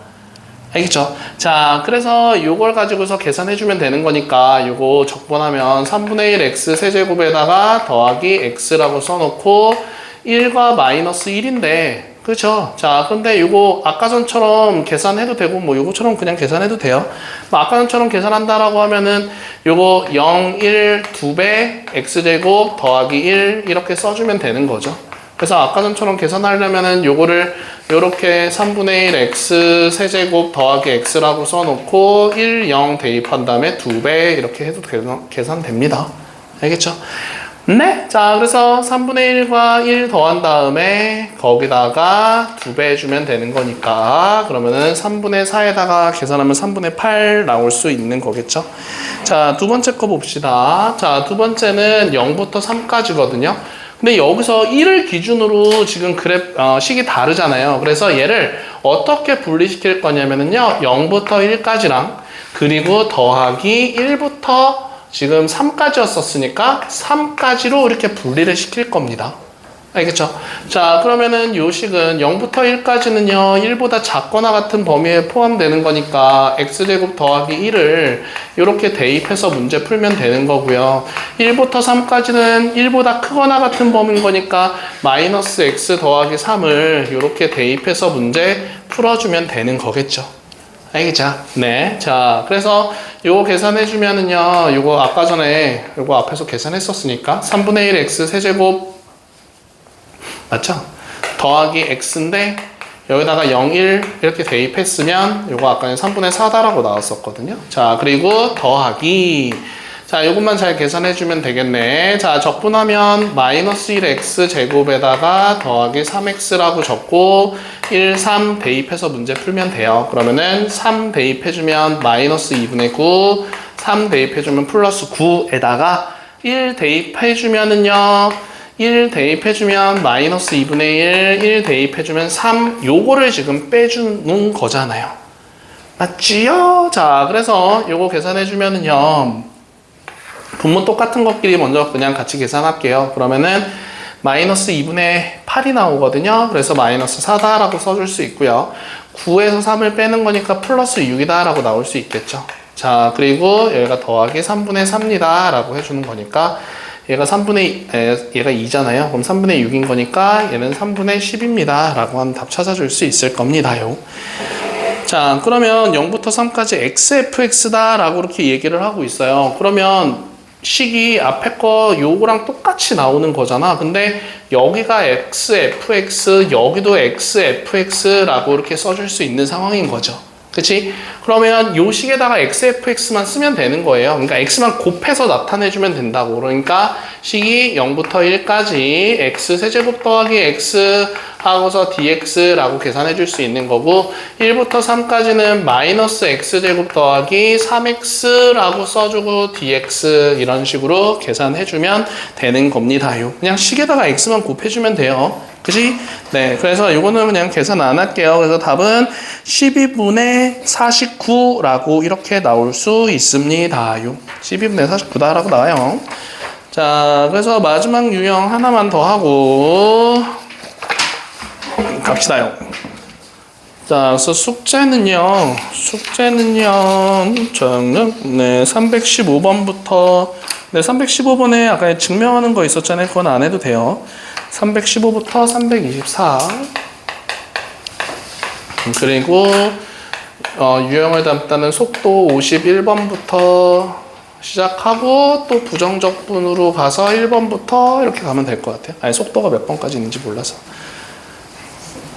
알겠죠? 자, 그래서 요걸 가지고서 계산해주면 되는 거니까 요거 적분하면 3분의 1 x 세제곱에다가 더하기 x라고 써놓고 1과 마이너스 1인데 그렇죠? 자, 근데 요거 아까 전처럼 계산해도 되고 뭐 요거처럼 그냥 계산해도 돼요. 뭐 아까 전처럼 계산한다라고 하면은 요거 0, 1, 2배 x제곱 더하기 1 이렇게 써주면 되는 거죠. 그래서 아까 전처럼 계산하려면은 요거를 요렇게 3분의 1 x 세제곱 더하기 x라고 써놓고 1, 0 대입한 다음에 2배 이렇게 해도 계산됩니다. 알겠죠? 네, 자, 그래서 3분의 1과 1 더한 다음에 거기다가 2배 해주면 되는 거니까 그러면은 3분의 4에다가 계산하면 3분의 8 나올 수 있는 거겠죠. 자, 두 번째 거 봅시다. 자, 두 번째는 0부터 3까지거든요. 근데 여기서 1을 기준으로 지금 식이 다르잖아요. 그래서 얘를 어떻게 분리시킬 거냐면요 0부터 1까지랑 그리고 더하기 1부터 지금 3까지였었으니까 3까지로 이렇게 분리를 시킬 겁니다. 알겠죠? 자, 그러면은 요 식은 0부터 1까지는요, 1보다 작거나 같은 범위에 포함되는 거니까 x제곱 더하기 1을 이렇게 대입해서 문제 풀면 되는 거고요. 1부터 3까지는 1보다 크거나 같은 범위인 거니까 마이너스 x 더하기 3을 이렇게 대입해서 문제 풀어주면 되는 거겠죠. 알겠죠? 네. 자, 그래서 요거 계산해주면은요, 요거 아까 전에 요거 앞에서 계산했었으니까 3분의 1 x 세제곱 맞죠? 더하기 x인데 여기다가 0, 1 이렇게 대입했으면 요거 아까 3분의 4다라고 나왔었거든요. 자, 그리고 더하기 자, 요것만 잘 계산해주면 되겠네. 자, 적분하면 마이너스 1x 제곱에다가 더하기 3x라고 적고 1, 3 대입해서 문제 풀면 돼요. 그러면은 3 대입해주면 마이너스 2분의 9, 3 대입해주면 플러스 9에다가 1 대입해주면은요 1 대입해주면 마이너스 2분의 1 대입해주면 3 요거를 지금 빼주는 거잖아요. 맞지요? 자, 그래서 요거 계산해주면은요 분모 똑같은 것끼리 먼저 그냥 같이 계산할게요. 그러면은 마이너스 2분의 8이 나오거든요. 그래서 마이너스 4다라고 써줄 수 있고요. 9에서 3을 빼는 거니까 플러스 6이다라고 나올 수 있겠죠. 자, 그리고 여기가 더하기 3분의 3이다 라고 해주는 거니까 얘가 3분의 얘가 2잖아요. 그럼 3분의 6인 거니까 얘는 3분의 10입니다. 라고 하는 답 찾아줄 수 있을 겁니다요. 자, 그러면 0부터 3까지 xfx다 라고 이렇게 얘기를 하고 있어요. 그러면 식이 앞에 거 요거랑 똑같이 나오는 거잖아. 근데 여기가 xfx, 여기도 xfx라고 이렇게 써줄 수 있는 상황인 거죠. 그치? 그러면 요 식에다가 xfx만 쓰면 되는 거예요. 그러니까 x만 곱해서 나타내주면 된다고. 그러니까 식이 0부터 1까지 x 세제곱 더하기 x 하고서 dx라고 계산해 줄 수 있는 거고 1부터 3까지는 마이너스 x제곱 더하기 3x라고 써주고 dx 이런 식으로 계산해 주면 되는 겁니다요. 그냥 식에다가 x만 곱해주면 돼요. 그치? 네, 그래서 이거는 그냥 계산 안 할게요. 그래서 답은 12분의 49라고 이렇게 나올 수 있습니다. 12분의 49다라고 나와요. 자, 그래서 마지막 유형 하나만 더 하고 갑시다요. 자, 그래서 숙제는요, 저는 네, 315번부터, 네, 315번에 아까 증명하는 거 있었잖아요. 그건 안 해도 돼요. 315부터 324. 그리고 유형을 담다는 속도 51번부터 시작하고 또 부정적분으로 가서 1번부터 이렇게 가면 될 것 같아요. 아니, 속도가 몇 번까지 있는지 몰라서.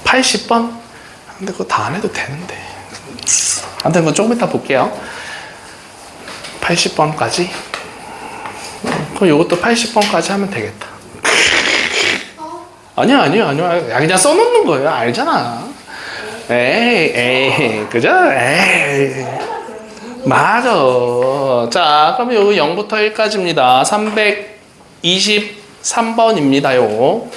80번? 근데 그거 다 안 해도 되는데. 아무튼 그건 조금 이따 볼게요. 80번까지. 그럼 이것도 80번까지 하면 되겠다. 아니야. 그냥 써놓는 거예요. 알잖아. 에이, 그죠? 에이. 맞아. 자, 그럼 여기 0부터 1까지입니다. 323번입니다요.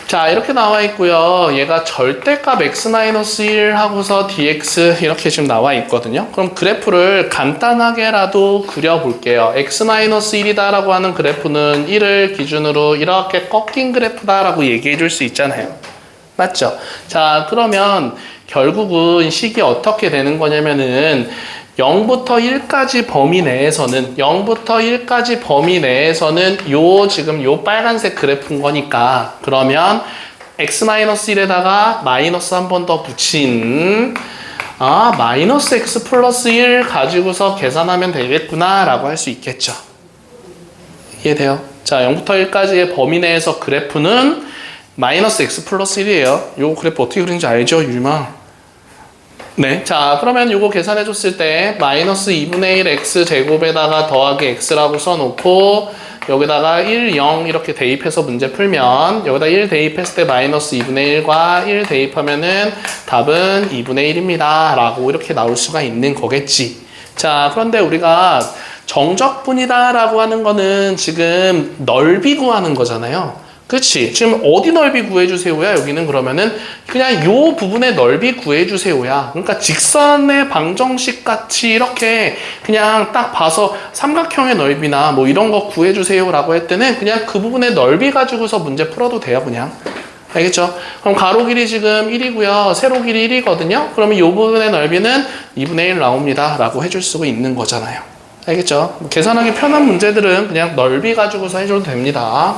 자, 이렇게 나와 있고요. 얘가 절대값 x-1 하고서 dx 이렇게 지금 나와 있거든요. 그럼 그래프를 간단하게라도 그려볼게요. x-1이다 라고 하는 그래프는 1을 기준으로 이렇게 꺾인 그래프다 라고 얘기해 줄 수 있잖아요. 맞죠? 자, 그러면 결국은 식이 어떻게 되는 거냐면은 0부터 1까지 범위 내에서는 지금 요 빨간색 그래프인 거니까 그러면 x-1에다가 마이너스 한 번 더 붙인 마이너스 x 플러스 1 가지고서 계산하면 되겠구나 라고 할 수 있겠죠. 이해돼요? 자, 0부터 1까지의 범위 내에서 그래프는 마이너스 x 플러스 1이에요. 요 그래프 어떻게 그리는지 알죠, 유리마? 네, 자, 그러면 요거 계산해 줬을 때 마이너스 2분의 1 x 제곱에다가 더하기 x라고 써놓고 여기다가 1, 0 이렇게 대입해서 문제 풀면 여기다 1 대입했을 때 마이너스 2분의 1과 1 대입하면은 답은 2분의 1입니다 라고 이렇게 나올 수가 있는 거겠지. 자, 그런데 우리가 정적분이다 라고 하는 거는 지금 넓이 구하는 거잖아요. 그치? 지금 어디 넓이 구해주세요야? 여기는 그러면은 그냥 요 부분의 넓이 구해주세요야. 그러니까 직선의 방정식 같이 이렇게 그냥 딱 봐서 삼각형의 넓이나 뭐 이런 거 구해주세요라고 할 때는 그냥 그 부분의 넓이 가지고서 문제 풀어도 돼요, 그냥. 알겠죠? 그럼 가로 길이 지금 1이고요. 세로 길이 1이거든요. 그러면 이 부분의 넓이는 2분의 1 나옵니다. 라고 해줄 수가 있는 거잖아요. 알겠죠? 계산하기 편한 문제들은 그냥 넓이 가지고서 해줘도 됩니다.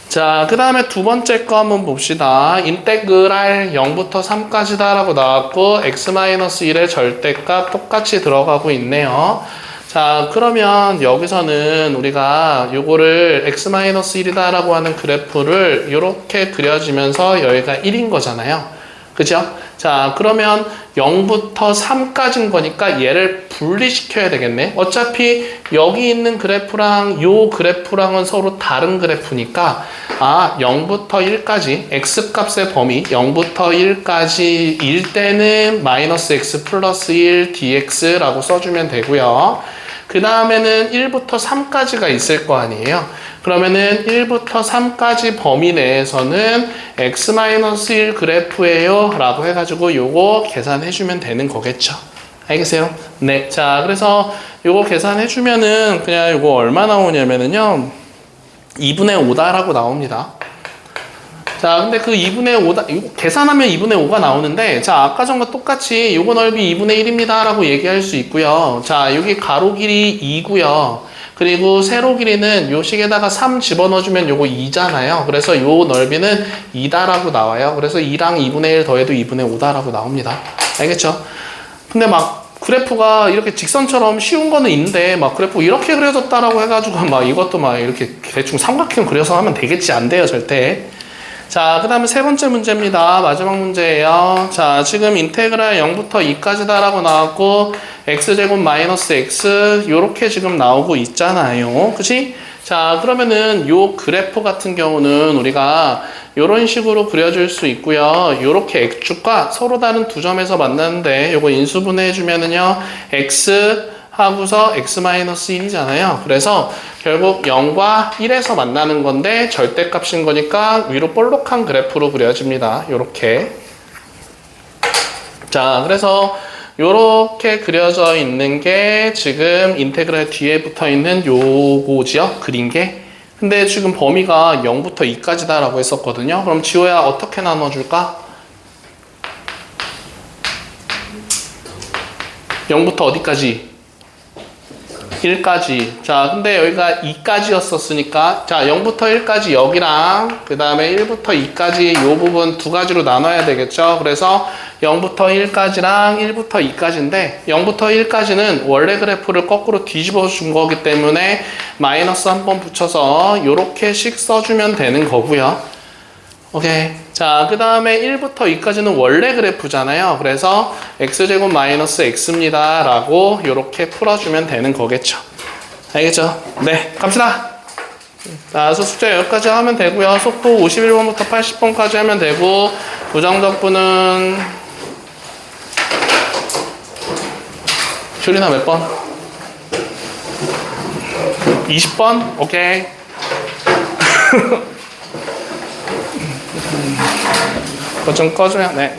자, 그 다음에 두 번째 거 한번 봅시다. 인테그랄 0부터 3까지다 라고 나왔고 x-1의 절대값 똑같이 들어가고 있네요. 자, 그러면 여기서는 우리가 요거를 x-1이다 라고 하는 그래프를 이렇게 그려지면서 여기가 1인 거잖아요. 그죠? 자, 그러면 0부터 3까지인 거니까 얘를 분리시켜야 되겠네. 어차피 여기 있는 그래프랑 요 그래프랑은 서로 다른 그래프니까 0부터 1까지 x값의 범위 0부터 1까지 일 때는 마이너스 x 플러스 1 dx라고 써주면 되고요. 그 다음에는 1부터 3까지가 있을 거 아니에요. 그러면은 1부터 3까지 범위 내에서는 x-1 그래프예요 라고 해가지고 요거 계산해주면 되는 거겠죠. 알겠어요? 네. 자, 그래서 요거 계산해주면은 그냥 요거 얼마 나오냐면은요 2분의 5다라고 나옵니다. 자, 근데 그 2분의 5다, 계산하면 2분의 5가 나오는데, 자, 아까 전과 똑같이 요거 넓이 2분의 1입니다. 라고 얘기할 수 있고요. 자, 여기 가로 길이 2고요. 그리고 세로 길이는 요 식에다가 3 집어넣어주면 요거 2잖아요. 그래서 요 넓이는 2다라고 나와요. 그래서 2랑 2분의 1 더해도 2분의 5다라고 나옵니다. 알겠죠? 근데 막, 그래프가 이렇게 직선처럼 쉬운 거는 있는데, 막 그래프 이렇게 그려졌다라고 해가지고, 막 이것도 막 이렇게 대충 삼각형 그려서 하면 되겠지. 안 돼요, 절대. 자, 그 다음에 세 번째 문제입니다. 마지막 문제예요. 자, 지금 인테그랄 0부터 2까지다 라고 나왔고 x제곱 마이너스 x 요렇게 지금 나오고 있잖아요. 그치? 자, 그러면은 요 그래프 같은 경우는 우리가 요런 식으로 그려줄 수 있고요. 요렇게 x축과 서로 다른 두 점에서 만나는데 요거 인수분해 해주면은요 x 하고서 x-1이잖아요. 그래서 결국 0과 1에서 만나는 건데 절대값인 거니까 위로 볼록한 그래프로 그려집니다. 요렇게. 자, 그래서 요렇게 그려져 있는 게 지금 인테그랄 뒤에 붙어 있는 요거지요. 그린 게. 근데 지금 범위가 0부터 2까지다 라고 했었거든요. 그럼 지호야 어떻게 나눠줄까? 0부터 어디까지? 1까지. 자, 근데 여기가 2까지였었으니까, 자, 0부터 1까지 여기랑, 그 다음에 1부터 2까지 요 부분 두 가지로 나눠야 되겠죠? 그래서 0부터 1까지랑 1부터 2까지인데, 0부터 1까지는 원래 그래프를 거꾸로 뒤집어 준 거기 때문에 마이너스 한 번 붙여서 요렇게씩 써주면 되는 거고요. 오케이. 자, 그 다음에 1부터 2까지는 원래 그래프잖아요. 그래서 x제곱 마이너스 x입니다. 라고 이렇게 풀어주면 되는 거겠죠. 알겠죠? 네, 갑시다. 자, 숙제 여기까지 하면 되고요. 속도 51번부터 80번까지 하면 되고 부정적분은 슈리나 몇 번? 20번? 오케이. 그거 좀 꺼줘야, 네.